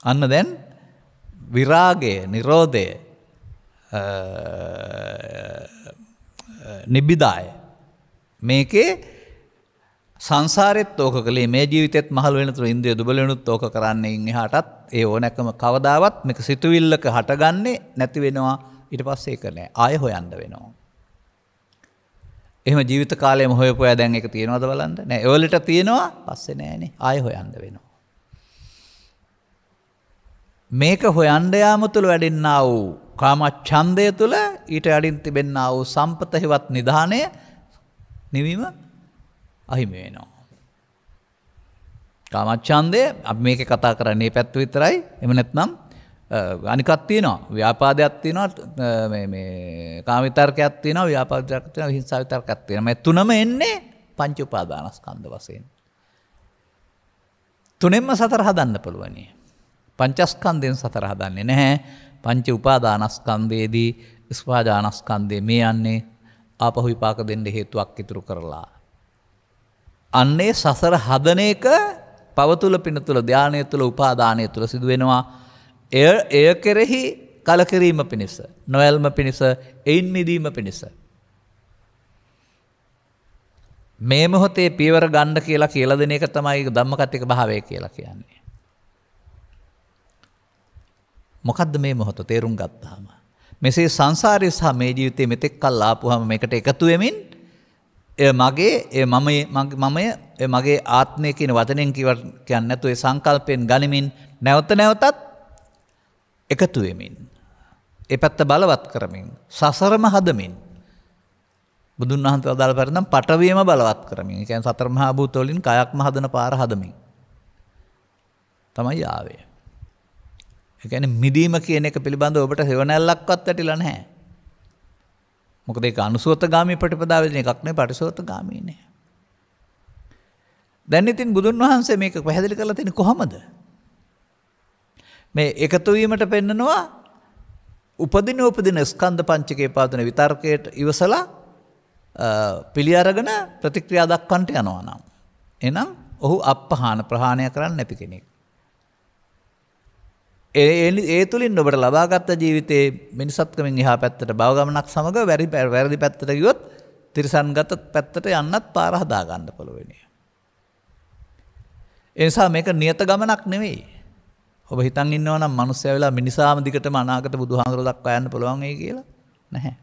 අන්න දැන් විරාගය, නිරෝධය, නිබ්බිදාය මේකේ සංසාරෙත් ඕක කලේ මේ ජීවිතෙත් මහලු වෙනතුරු ඉන්ද්‍රිය දුබල වෙනුත් ඕක කරන්නේ එහාටත් ඒ ඕනෑකම කවදාවත් මේක සිතුවිල්ලක හටගන්නේ නැති වෙනවා. ඊට පස්සේ ඒක නෑ, ආයෙ හොයන්න වෙනවා. එහෙම ජීවිත කාලයම හොයපොයා දැන් ඒක තියෙනවද බලන්න? නෑ. ඒවලට තියෙනවා, පස්සේ නෑනේ. ආයෙ හොයන්න වෙනවා. මේක හොයන්න යාම තුළ වැඩෙන්නා වූ කාමච්ඡන්දය තුළ ඊට යටින් තිබෙන්නා වූ සම්පත හිවත් නිධානය නිවීම අහිමි වෙනවා. කාමච්ඡන්දය අපි මේකේ කතා කරන්නේ මේ පැත්ත විතරයි. එහෙම නැත්නම් අනිකක් තියෙනවා. ව්‍යාපාදයක් තියෙනවා, මේ කාම විතර්කයක් තියෙනවා, ව්‍යාපාද විතර්කයක් තියෙනවා, හිංසා විතර්කයක් තියෙනවා. මේ තුනම එන්නේ පංච උපාදානස්කන්ධ වශයෙන්. තුනෙන්ම සතර හදන්න පුළුවනි. පංචස්කන්ධයෙන් සතර හදන්නේ නැහැ. පංච උපාදානස්කන්ධයේදී ස්පාදානස්කන්ධයේ මේ යන්නේ ආපහු විපාක දෙන්න හේතුවක් ඉතුරු කරලා. අන්නේ සසර හදන එක පවතුල පින තුල ධානය තුල උපාදානය තුල සිදු වෙනවා. එය කෙරෙහි කලකිරීම පිණිස, නොයල්ම පිණිස, එයින් මිදීම පිණිස. මේ මොහොතේ පියවර ගන්න කියලා දෙන එක තමයි ධම්මකත්තික භාවය කියලා කියන්නේ. මොකද්ද මේ මොහොත තේරුම් ගත්තාම? මෙසේ සංසාරයේ සහ මේ ජීවිතයේ මෙතෙක් කල් ආපුවාම මේකට එකතු වෙමින් එය මගේ, එය මමය, එය මගේ ආත්මය කියන වචනෙන් කියන්නේ නැතු ඒ සංකල්පයෙන් ගනිමින් නැවත නැවතත් එකතු වෙමින් ඒ පැත්ත බලවත් කරමින් සසරම හදමින් බුදුන් වහන්සේ අදාළ පරිදි පටවියම බලවත් කරමින් ඒ කියන්නේ සතර මහා භූත වලින් කයක්ම හදන පාර හදමින් තමයි ආවේ. ඒ කියන්නේ මිදීම කියන එක පිළිබඳව ඔබට හේවණැල්ලක්වත් ඇතිලා නැහැ. මොකද ඒක අනුසෝතගාමී ප්‍රතිපදාවෙන් එකක් නෙවෙයි, පටිසෝතගාමී නේ. දැන් ඉතින් බුදුන් වහන්සේ මේක පැහැදිලි කරලා තියෙන්නේ කොහමද? මේ එකතු වීමට පෙන්නනවා උපදින ස්කන්ධ පංචකයේ පාදන විතර්කයට ඉවසලා පිළි අරගෙන ප්‍රතික්‍රියා දක්වන්නට යනවා නම් එහෙනම් ඔහු අපහාන ප්‍රහාණය කරන්න නැති කෙනෙක්. ඒ තුලින් ඔබට ලබාගත් ජීවිතයේ මිනිසත්කමින් එහා පැත්තට භව ගමනක් සමග වැරදි පැත්තට ගියොත් තිරසන්ගත පැත්තට යන්නත් පාර හදා ගන්න පුළුවන්. ඒ නිසා මේක නියත ගමනක් නෙවෙයි. ඔබ හිතන් ඉන්නවා නම් මිනිස්සයා වෙලා මිනිසාම දිගටම අනාගත බුදුහාමුදුරුවෝ දක්වා යන්න පුළුවන් වෙයි කියලා. නැහැ.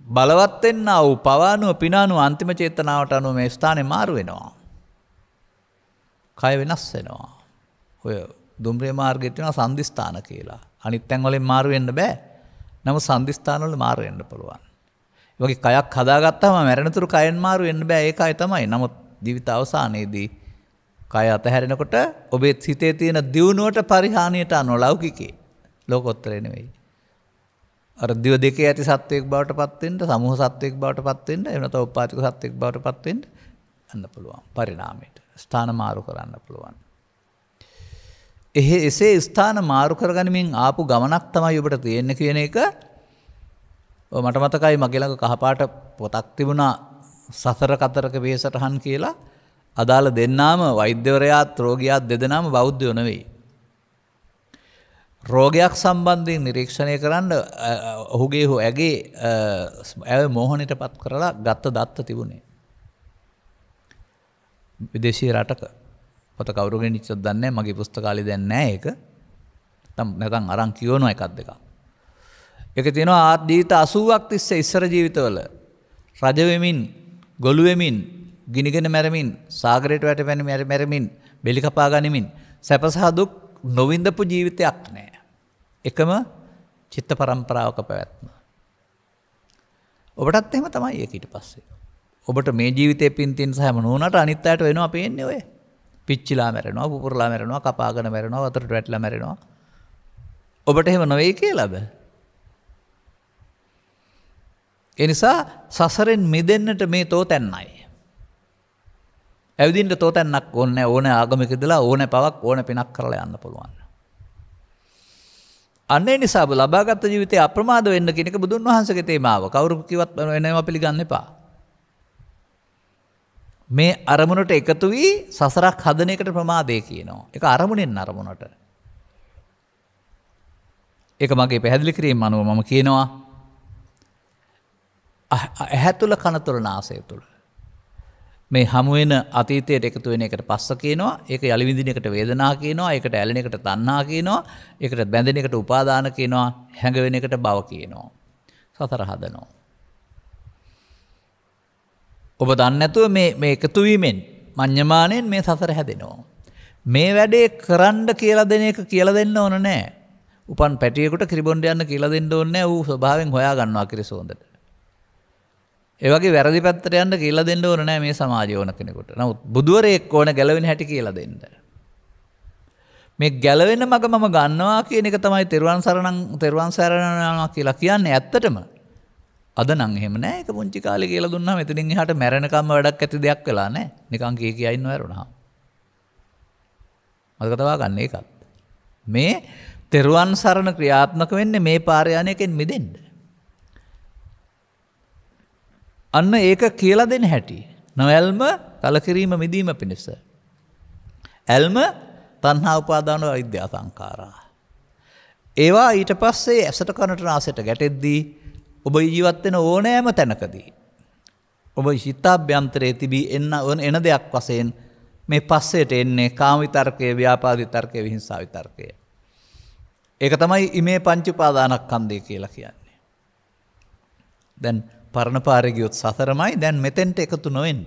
බලවත් වෙන්නා වූ පවානුව පිනානුව අන්තිම චේතනාවට අනුව මේ ස්ථානේ මාරු වෙනවා. කය වෙනස් වෙනවා. ඔය දුම්රිය මාර්ගයේ තියෙන සංදිස්ථාන කියලා. අනිත් තැන් වලින් මාරු වෙන්න බෑ. නමුත් සංදිස්ථාන වල මාරු වෙන්න පුළුවන්. ඒ වගේ කයක් හදාගත්තාම මැරෙනතුරු කයෙන් මාරු වෙන්න බෑ. ඒකයි තමයි. නමුත් ජීවිත අවසානයේදී කය අතහැරෙනකොට ඔබේ හිතේ තියෙන දියුණුවට පරිහානියට අනුව ලෞකිකේ ලෝකෝත්තරේ නෙවෙයි. අර දිව දෙකේ ඇති සත්වයක් බවට පත් වෙන්න, සමූහ සත්වයක් බවට පත් වෙන්න, එහෙම නැත්නම් උපාතික සත්වයක් බවට පත් වෙන්න යන්න පුළුවන්. පරිණාමයට ස්ථාන මාරු කරන්න පුළුවන්. එසේ ස්ථාන මාරු කරගනිමින් ආපු ගමනක් තමයි ඔබට තියෙන්නේ කියන එක මට මතකයි මගේ ළඟ කහපාට පොතක් තිබුණා සසර කතරක වේසටහන් කියලා. අදාළ දෙන්නාම වෛද්‍යවරයාත් රෝගියාත් දෙදෙනාම බෞද්ධයෝ නෙවෙයි. රෝගයක් සම්බන්ධයෙන් නිරීක්ෂණය කරන්න ඔහුගේ ඇගේ ඇය මෝහණයටපත් කරලා ගත්ත දත්ත තිබුණේ. විදේශීය රටක. පොත කවුරුගෙන ඉච්චද දන්නේ නැහැ. මගේ පුස්තකාලේ දැන් නැහැ ඒක. නැත්නම් අරන් කියවනවා එකක් දෙකක්. ඒක තියෙනවා ජීවිත 80ක් තිස්සේ ඉස්සර ජීවිතවල රජ වෙමින්, ගොළු වෙමින්, ගිනිගෙන මැරමින්, සාගරයට වැටෙමින් මැරමින්, බෙලි කපා ගනිමින් සැප සහ දුක් නොවින්දපු ජීවිතයක් නැහැ. එකම චිත්ත පරම්පරාවක පැවැත්ම. ඔබටත් එහෙම තමයි ඒක ඊට පස්සේ. ඔබට මේ ජීවිතේ පින්තින් සහම නොවුනට අනිත් අයට වෙනවා පේන්නේ ඔය. පිච්චිලා මැරෙනවා, පුපුරලා මැරෙනවා, කපාගෙන මැරෙනවා, වතුරට වැටිලා මැරෙනවා. ඔබට එහෙම නොවේයි කියලාද? ඒ නිසා සසරෙන් මිදෙන්නට මේ තෝතැන්නයි. ඇවිදින්න තෝතැන්නක් ඕනේ නැහැ. ඕනේ ආගමක ඉඳලා ඕනේ පවක් ඕනේ පිනක් කරලා යන්න පුළුවන්. අන්නේ නිසා ඔබ ලබාගත් ජීවිතේ අප්‍රමාද වෙන්න කියන එක බුදුන් වහන්සේගේ තේමාව. කවුරු කිව්වත් වෙනම පිළිගන්න එපා. මේ අරමුණට එකතු වී සසරක් හදන එකට ප්‍රමාදේ කියනවා. ඒක අරමුණෙන් අරමුණට. ඒක මගේ පැහැදිලි කිරීම අනුව මම කියනවා ඇහැ තුල කන තුල නාසය තුල මේ හමු වෙන අතීතයට එකතු වෙන එකට පස්ස කියනවා. ඒක යලි විඳින එකට වේදනා කියනවා. ඒකට ඇලෙන එකට තණ්හා කියනවා. ඒකට බැඳෙන එකට උපාදාන කියනවා. හැඟවෙන එකට භව කියනවා. සතර හදනවා. ඔබ දන්නේ නැතුව මේ එකතු වීමෙන් මඤ්ඤමාණයෙන් මේ සසර හැදෙනවා. මේ වැඩේ කරන්න කියලා දෙන එක කියලා දෙන්න ඕන නැහැ. උපන් පැටියෙකුට කිරිබොණ්ඩ යන්න කියලා දෙන්න ඕනේ නැහැ. ඌ ස්වභාවයෙන් හොයා ගන්නවා කිරිසොඳට. ඒ වගේ වැරදි පැත්තට යන්න කියලා දෙන්න ඕන නෑ මේ සමාජය ඕන කෙනෙකුට. නමුත් බුදුවරයෙක් ඕන ගැලවෙන හැටි කියලා දෙන්න. මේ ගැලවෙන මග මම ගන්නවා කියන එක තමයි තෙරුවන් සරණනවා කියලා කියන්නේ ඇත්තටම. අද නම් එහෙම නෑ. ඒක පුංචි කාලේ කියලා දුන්නාම එතනින් එහාට මැරෙනකම්ම වැඩක් ඇති දෙයක් වෙලා නෑ. නිකන් කියා ඉන්නව ඇරුණා. මතක තබා ගන්න ඒකත්. මේ තෙරුවන් සරණ ක්‍රියාත්මක වෙන්නේ මේ පාරේ යන්නේකින් මිදෙන්න. අන්න ඒක කියලා දෙන හැටි. නොඇල්ම කලකිරීම මිදීම පිණිස. ඇල්ම තණ්හා උපාදාන අවිද්‍යා සංඛාරා. ඒවා ඊට පස්සේ ඇසට කනට නාසයට ගැටෙද්දී ඔබ ජීවත් වෙන ඕනෑම තැනකදී ඔබ හිතාභ්‍යන්තරයේ තිබී එන දෙයක් වශයෙන් මේ පස්සේට එන්නේ කාම විතර්කය, ව්‍යාපාද විතර්කය, විහිංසා විතර්කය. ඒක තමයි ඉමේ පංච උපාදානස්කන්ධය කියලා කියන්නේ. දැන් පරණ පාරේ ගියොත් සතරමයි. දැන් මෙතෙන්ට එකතු නොවෙන්න.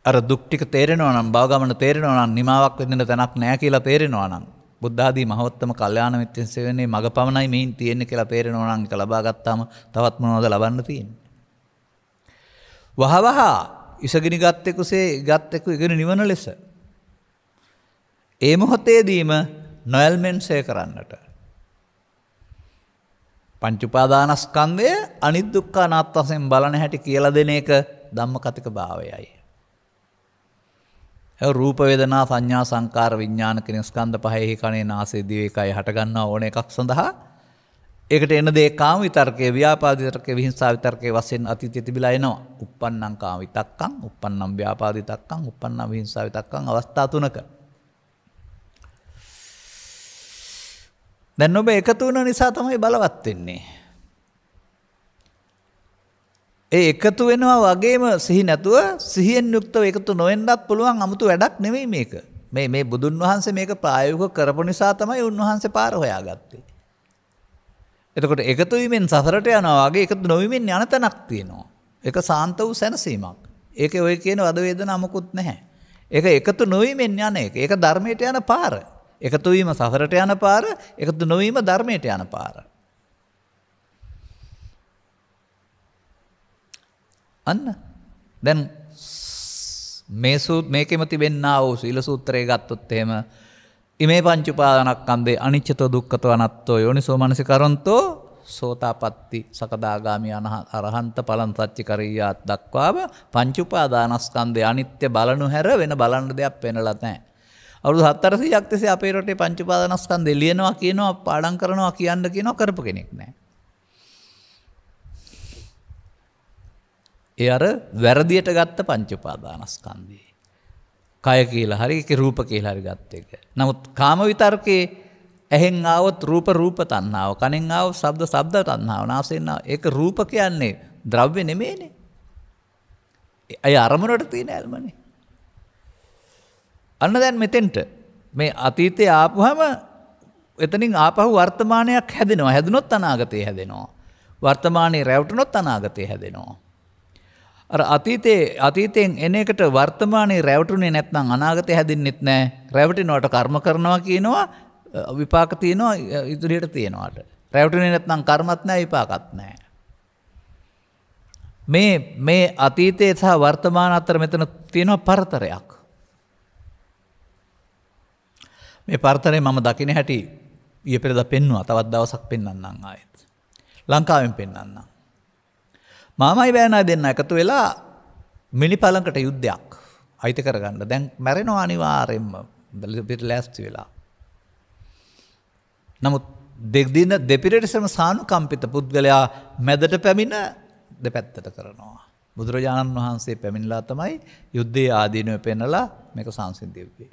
අර දුක් ටික තේරෙනවා නම්, භව ගමන තේරෙනවා නම්, නිමාවක් වෙන්න තැනක් නැහැ කියලා තේරෙනවා නම්, බුද්ධ ආදී මහවත්තම කල්යාණ මිත්‍රයන් සෙවන්නේ මග පමණයි මෙයින් තියෙන්නේ කියලා තේරෙනවා නම්, ඒක ලබා ගත්තාම තවත් මොනවද ලබන්න තියෙන්නේ? වහවහ ඉසගිනි ගත් එක්ක ඉගෙන නිවන ලෙස ඒ මොහොතේදීම නොයල්මෙන්සේ කරන්නට පංච උපාදානස්කන්ධය අනිත් දුක්ඛ අනාත්ම වශයෙන් බලන හැටි කියලා දෙන එක ධම්මකතික භාවයයි. ඒ රූප වේදනා සංඥා සංකාර විඥාන කියන ස්කන්ධ පහෙහි කනේ නාසයේ දිවේ කය හට ගන්නා ඕන එකක් සඳහා ඒකට එන දේ කාම විතර්කයේ, ව්‍යාපාද විතර්කයේ, විහිංසා විතර්කයේ වශයෙන් අතීතයේ තිබිලා එනවා. uppannam කාම විතක්කං, uppannam ව්‍යාපාද විතක්කං, uppannam විහිංසා විතක්කං අවස්ථා තුනක. දැන් ඔබ එකතු වෙන නිසා තමයි බලවත් වෙන්නේ. ඒ එකතු වෙනවා වගේම සිහි නැතුව සිහියෙන් යුක්තව එකතු නොවෙන්නත් පුළුවන් 아무තු වැඩක් නෙවෙයි මේක. මේ බුදුන් වහන්සේ මේක ප්‍රායෝගිකව කරපු නිසා තමයි උන්වහන්සේ පාර හොයාගත්තේ. එතකොට එකතු වීමෙන් සසරට යනවා වගේ එකතු නොවීමෙන් යන තැනක් තියෙනවා. ඒක සාන්ත වූ සැනසීමක්. ඒකේ ඔය කියන වද වේදනා මොකුත් නැහැ. ඒක එකතු නොවීමෙන් යන එක. ඒක ධර්මයට යන පාර. එකතු වීම සසරට යන පාර, එකතු නොවීම ධර්මයට යන පාර. අන්න දැන් මේකෙම තිබෙන්නා වූ සීල සූත්‍රය ගත්තොත් එහෙම ඉමේ පංච උපාදානස්කන්ධේ අනිච්චතෝ දුක්ඛතෝ අනාත්තෝ යෝනිසෝ මනසිකරන්තෝ සෝතාපට්ටි සකදාගාමි අරහන්ත ඵලං සච්ච කරියාත් දක්වාම පංච උපාදානස්කන්ධේ අනිත්‍ය බලනු හැර වෙන බලන්න දෙයක් පෙන්නලා නැහැ. අවුරුදු 400ක් තිස්සේ අපේ රටේ පංච උපාදානස්කන්ධේ ලියනවා කියනවා පාඩම් කරනවා කියන්න කියනවා කරපු කෙනෙක් නැහැ. ඒ අර වැරදියට ගත්ත පංච උපාදානස්කන්ධය. කය කියලා හරි ඒක රූප කියලා හරි ගත්ත එක. නමුත් කාම විතර්කේ ඇහෙන් ආවොත් රූප තණ්හාව, කනෙන් ආවොත් ශබ්ද තණ්හාව, නාසයෙන් ඒක රූප කියන්නේ ද්‍රව්‍ය නෙමෙයිනේ. අය අරමුණට තියෙන ඇල්මනේ. අන්න දැන් මෙතෙන්ට මේ අතීතේ ආපුවම එතනින් ආපහු වර්තමානයක් හැදෙනවා. හැදුනොත් අනාගතේ හැදෙනවා. වර්තමානයේ රැවටුනොත් අනාගතේ හැදෙනවා. අර අතීතයෙන් එන එකට වර්තමානයේ රැවටුනේ නැත්නම් අනාගතේ හැදින්නෙත් නැහැ. රැවටිනවට කර්ම කරනවා කියනවා විපාක තියෙනවා ඉදිරියට තියෙනවාට. රැවටුනේ නැත්නම් කර්මත් නැහැ විපාකත් නැහැ. මේ අතීතයේ සහ වර්තමාන අතර මෙතන තියෙනවා පරතරයක්. මේ පරතරය මම දකින හැටි ඊයේ පෙරේදා පෙන්නුවා. තවත් දවසක් පෙන්වන්නම් ආයෙත්. ලංකාවෙන් පෙන්වන්නම්. මාමයි බෑනයි දෙන්න එකතු වෙලා මිනිපලංකට යුද්ධයක් අයිති කරගන්න. දැන් මැරෙනවා අනිවාර්යෙන්ම ලෑස්ති වෙලා. නමුත් දෙපිරිසම සානුකම්පිත පුද්ගලයා මැදට පැමිණ දෙපැත්තට කරනවා. බුදුරජාණන් වහන්සේ පැමිණලා තමයි යුද්ධයේ ආදීනව පෙන්නලා මේක සංසිඳෙව්වේ.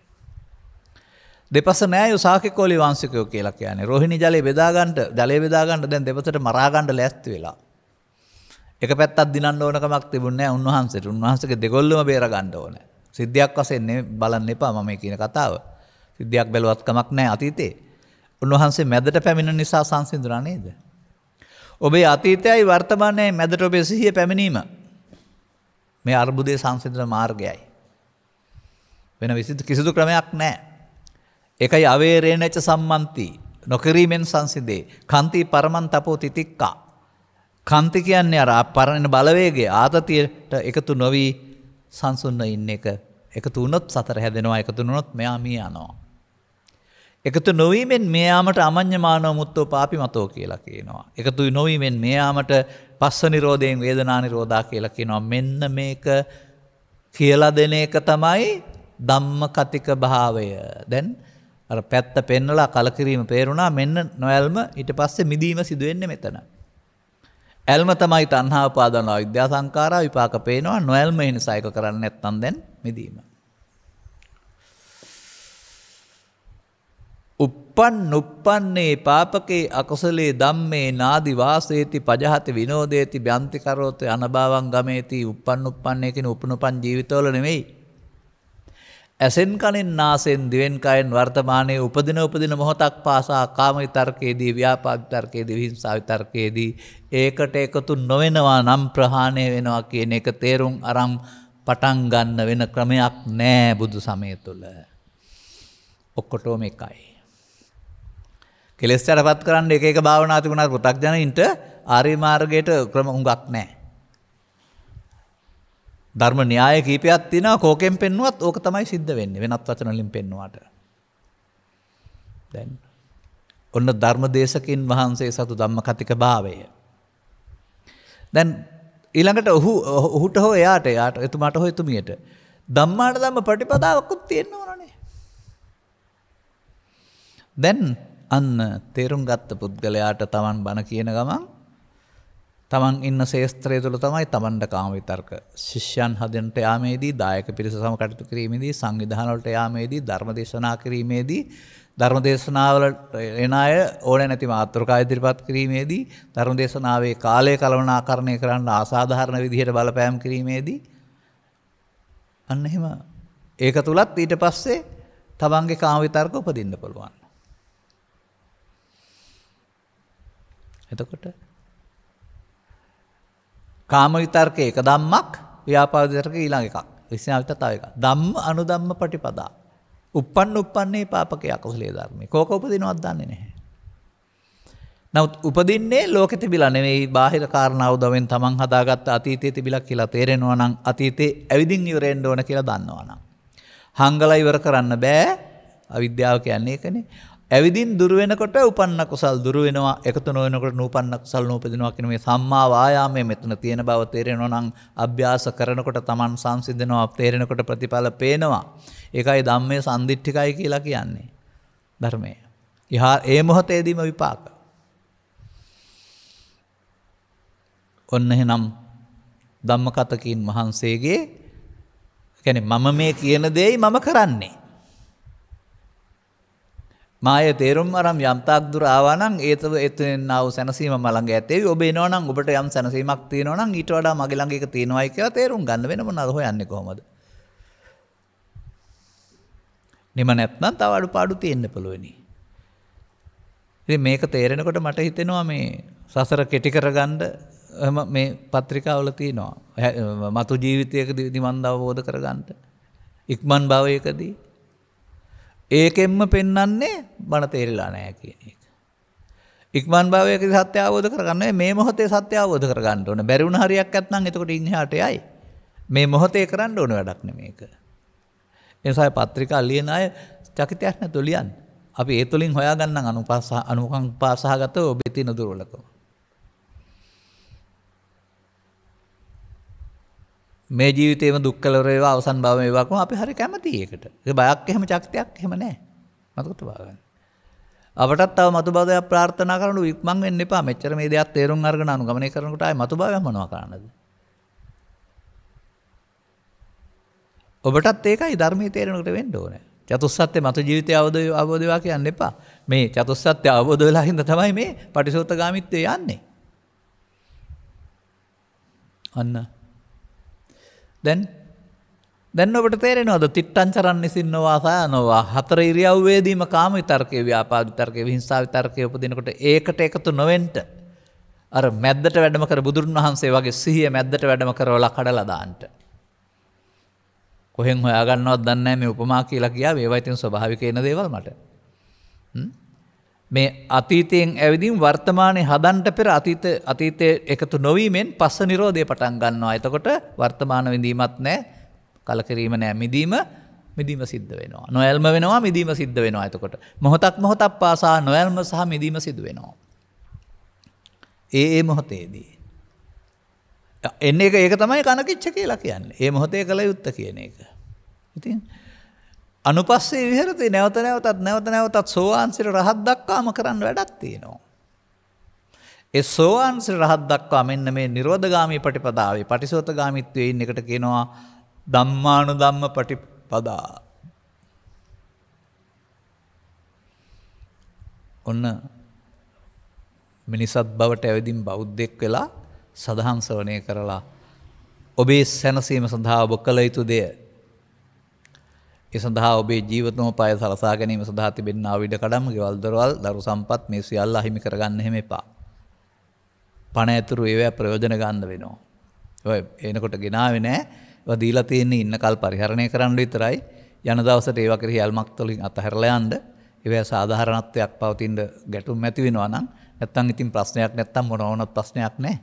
දෙපස නෑයෝ සාකිකෝලි වංශිකයෝ කියලා කියන්නේ. රෝහිණී ජලය බෙදා ගන්න දැන් දෙපසට මරා ගන්න ලෑස්ති වෙලා. එක පැත්තක් දිනන්න ඕනකමක් තිබුණේ නැහැ උන්වහන්සේට. උන්වහන්සේගේ දෙගොල්ලම බේර ගන්න ඕනේ. සිද්ධියක් වශයෙන් බලන්න එපා මම මේ කියන කතාව. සිද්ධියක් බැලුවත් කමක් නැහැ අතීතේ. උන්වහන්සේ මැදට පැමිණෙන නිසා සංසිඳුණා නේද? ඔබේ අතීතයයි වර්තමානයයි මැදට ඔබේ සිහිය පැමිණීම මේ අර්බුදයේ සංසිඳන මාර්ගයයි. වෙන කිසිදු ක්‍රමයක් නැහැ. ඒකයි අවේරේණච සම්මන්ති නොකිරීමෙන් සංසිඳේ. කාන්ති පරමන් තපෝ තිතික්කා. කාන්ති කියන්නේ අර පරණ බලවේගය ආතතියට එකතු නොවි සංසුන්න ඉන්න එක. එකතු වුණොත් සතර හැදෙනවා. එකතු වුණොත් මෙයා මිය යනවා. එකතු නොවීමෙන් මෙයාමට අමඤ්ඤමානෝ මුත්තෝ පාපිමතෝ කියලා කියනවා. එකතු නොවීමෙන් මෙයාමට පස්ස නිරෝධයෙන් වේදනා නිරෝධා කියලා කියනවා. මෙන්න මේක කියලා දෙන එක තමයි ධම්ම කතික භාවය. දැන් අර පැත්ත පෙන්නලා කලකිරීම පේරුණා. මෙන්න නොයල්ම ඊට පස්සේ මිදීම සිදු වෙන්නේ මෙතන. ඇල්ම තමයි තණ්හා උපාදාන අවිද්‍යා සංඛාරා විපාක පේනවා. නොයල්ම ඒ නිසා ඒක කරන්නේ නැත්නම් දැන් මිදීම. uppන්නේ පාපකේ අකුසලේ ධම්මේ නාදි වාසේති පජහති විනෝදේති බ්‍යන්ති කරෝති අනභවං ගමේති uppන්නේ කියන උපනුපන් ජීවිතවල නෙමෙයි. ඇසෙන් කනෙන් නාසෙන් දිවෙන් කයෙන් වර්තමානයේ උපදින මොහොතක් පාසා කාම විතර්කයේදී ව්‍යාපාද විතර්කයේදී විහිංසා විතර්කයේදී ඒකට එකතු නොවෙනවා නම් ප්‍රහාණය වෙනවා කියන එක තේරුම් අරන් පටන් ගන්න වෙන ක්‍රමයක් නෑ බුදු සමය තුළ. ඔක්කොටම එකයි. කෙලෙස් යටපත් කරන්න එක භාවනා තිබුණාට පෘථග්ජනයින්ට ආර්ය මාර්ගයට ක්‍රම හුඟක් නැහැ. ධර්ම න්‍යාය කීපයක් තියෙනවා. කෝකෙන් පෙන්නුවත් ඕක තමයි සිද්ධ වෙන්නේ. වෙනත් වචන වලින් පෙන්නුවාට. දැන් ඔන්න ධර්මදේශකින් වහන්සේ සතු ධම්මකතික භාවය. දැන් ඊළඟට ඔහුට හෝ එයාට එතුමාට හෝ එතුමියට ධම්මාන ධම්ම ප්‍රතිපදාවකුත් තියෙන්න ඕනනේ. දැන් අන්න තේරුම් ගත්ත පුද්ගලයාට තමන් බණ කියන ගමන් තමන් ඉන්න ශේස්ත්‍රය තුළ තමයි තමන්ට කාම විතර්ක ශිෂ්‍යයන් හදන්නට යාමේදී දායක පිරිස සම කටයුතු කිරීමේදී සංවිධාන වලට යාමේදී ධර්ම දේශනා කිරීමේදී ධර්ම දේශනාවල එන අය ඕනේ නැති මාතෘකා ඉදිරිපත් කිරීමේදී ධර්ම දේශනාවේ කාලය කළමනාකරණය කරන්න අසාධාරණ විදිහට බලපෑම් කිරීමේදී අන්න එහෙම ඒක තුලත් ඊට පස්සේ තමන්ගේ කාම විතර්ක උපදින්න පුළුවන්. එතකොට කාම විතර්ක එක ධම්මක්, ව්‍යාපාද විතර්ක ඊළඟ එකක්. විස්නාවිත තව එකක්. ධම්ම අනුධම්ම පටිපදා. උප්පන්නේ පාපකේ අකුසලයේ ධර්මයේ. කෝක උපදිනවද දන්නේ නැහැ. නමුත් උපදින්නේ ලෝකෙ තිබිලා නෙවෙයි බාහිර කාරණා උදවෙන් තමන් හදාගත්ත අතීතයේ තිබිලා කියලා තේරෙනවා නම් අතීතේ ඇවිදින් ඉවරෙන්න ඕන කියලා දන්නවා නම්. හංගලා ඉවර කරන්න බෑ. අවිද්‍යාව කියන්නේ ඒකනේ. ඇවිදින් දුර වෙනකොට උපන්න කුසල් දුර වෙනවා. එකතු නොවෙනකොට නූපන්න කුසල් නූපදිනවා කියන මේ සම්මා වායාමයේ මෙතන තියෙන බව තේරෙනවා නම් අභ්‍යාස කරනකොට තමන් සංසිඳනවා. තේරෙනකොට ප්‍රතිඵල පේනවා. ඒකයි ධම්මයේ සම්දිට්ඨිකයි කියලා කියන්නේ. ධර්මය. ඒ මොහොතේදීම විපාක. ඔන්න එහෙනම් ධම්මකතකින් මහන්සේගේ කියන්නේ මම මේ කියන දෙයි මම කරන්නේ. මායේ තේරුම් අරන් යම් තාක් දුර ආවා නම් එතෙන් ආව සැනසීම මලඟ ඇතේවි. ඔබ එනවා නම් ඔබට යම් සැනසීමක් තියෙනවා නම් ඊට වඩා මගේ ළඟ එක තියෙනවායි කියලා තේරුම් ගන්න වෙන මොනවාද හොයන්නේ කොහොමද? නිම නැත්නම් තව අඩුපාඩු තියෙන්න පුළුවනි. ඉතින් මේක තේරෙනකොට මට හිතෙනවා මේ සසර කෙටි කරගන්න මේ පත්‍රිකාවල තියෙනවා. මතු ජීවිතයකදී නිවන් අවබෝධ කරගන්න. ඉක්මන් භවයකදී ඒකෙන්ම පෙන්වන්නේ බණ තේරිලා නැහැ කියන එක. ඉක්මන් භවයකදී සත්‍ය අවබෝධ කරගන්න මේ මොහොතේ සත්‍ය අවබෝධ කරගන්න ඕනේ. බැරි වුණ හරියක් නැත්නම් එතකොට ඉන්හාට යයි. මේ මොහොතේ කරන්න ඕන වැඩක් නෙමෙයි මේක. ඒ නිසා පත්‍රිකා ලියන අය චකිතයක් නැතුව ලියන්න. අපි ඒ තුලින් හොයාගන්න අනුකම්පාසහගතව ඔබේ තියෙන දුර්වලකම. මේ ජීවිතේම දුක් කලවර වේවා අවසන් භව වේවා කොහොම අපි හරි කැමතියි ඒකට. ඒ බයක් එහෙම චක්තියක් එහෙම නැහැ. මතකට බාගන්න. අපටත් තව මතු භවයක් ප්‍රාර්ථනා කරනු ඉක්මන් වෙන්න එපා. මෙච්චර මේ දෙයක් තේරුම් අරගෙන අනුගමනය කරනකොට ආයේ මතු භවයක් මොනවා කරන්නද? ඔබටත් ඒකයි ධර්මයේ තේරෙනකොට වෙන්න ඕනේ. චතුස්සත්‍ය මතු ජීවිතය අවබෝධ වේවා කියන්න එපා. මේ චතුස්සත්‍ය අවබෝධ වෙලා හින්දා තමයි මේ පටිසෝතගාමිත්වයේ යන්නේ. අන්න දැන් ඔබට තේරෙනවද තිට්ඨං චරන්නිසින්නවා සයනවා හතර ඉරියව්වේදීම කාම විතර්කේ ව්‍යාපාද විතර්කේ විහිංසා විතර්කේ උපදිනකොට ඒකට එකතු නොවෙන්න අර මැද්දට වැඩම කර බුදුන් වහන්සේ වගේ සිහිය මැද්දට වැඩම කරවලා කඩලා දාන්න. කොහෙන් හොයාගන්නවද දන්නේ නැහැ මේ උපමා කියලා කියා මේවා ඉතින් ස්වභාවික එන දේවල් මට. මේ අතීතයෙන් ඇවිදින් වර්තමානයේ හදන්න පෙර අතීතයේ එකතු නොවීමෙන් පස්ස නිරෝධය පටන් ගන්නවා. එතකොට වර්තමාන විඳීමත් නැහැ, කලකිරීම නැහැ, මිදීම සිද්ධ වෙනවා. නොයල්ම වෙනවා, මිදීම සිද්ධ වෙනවා. එතකොට මොහොතක් පාසා නොයල්ම සහ මිදීම සිදු වෙනවා. ඒ මොහොතේදී එන්නේ ඒක තමයි කනකිච්ච කියලා කියන්නේ. ඒ මොහොතේ කල යුත්තේ කියන එක. ඉතින් අනුපස්සේ විහෙරති නැවත නැවතත් සෝවාන් සිර රහත් දක්වාම කරන්න වැඩක් තියෙනවා. ඒ සෝවාන් සිර රහත් දක්වා මෙන්න මේ නිරෝධගාමී පටිපදාවේ පටිසෝතගාමීත්වයේ ඉන්න එකට කියනවා ධම්මානුධම්ම පටිපදා. ඔන්න මිනිසත් බවට ඇවිදින් බෞද්ධෙක් වෙලා සදහම් ශ්‍රවණය කරලා ඔබේ සැනසීම සඳහා ඔබ කළ යුතු දෙය ඒ සඳහා ඔබේ ජීවිතෝපාය සලසා ගැනීම සඳහා තිබෙනා විඩකඩම්, ගෙවල් දොරවල්, දරු සම්පත් මේ සියල්ල අහිමි කරගන්න හැම එපා. පණ ඇතුරු ඒවා ප්‍රයෝජන ගන්න වෙනවා. ඔය එනකොට ගෙනාවේ නෑ. ඒවා දීලා තියෙන්නේ ඉන්න කල් පරිහරණය කරන්න විතරයි. යන දවසට ඒවා කෙරෙහි යල්මක් තුලින් අතහැරලා යන්න. ඒවා සාධාරණත්වයක් පවතින ගැටුම් ඇති වෙනවා නම් නැත්තම් ඉතින් ප්‍රශ්නයක් නැත්තම් මොනවුනත් ප්‍රශ්නයක් නෑ.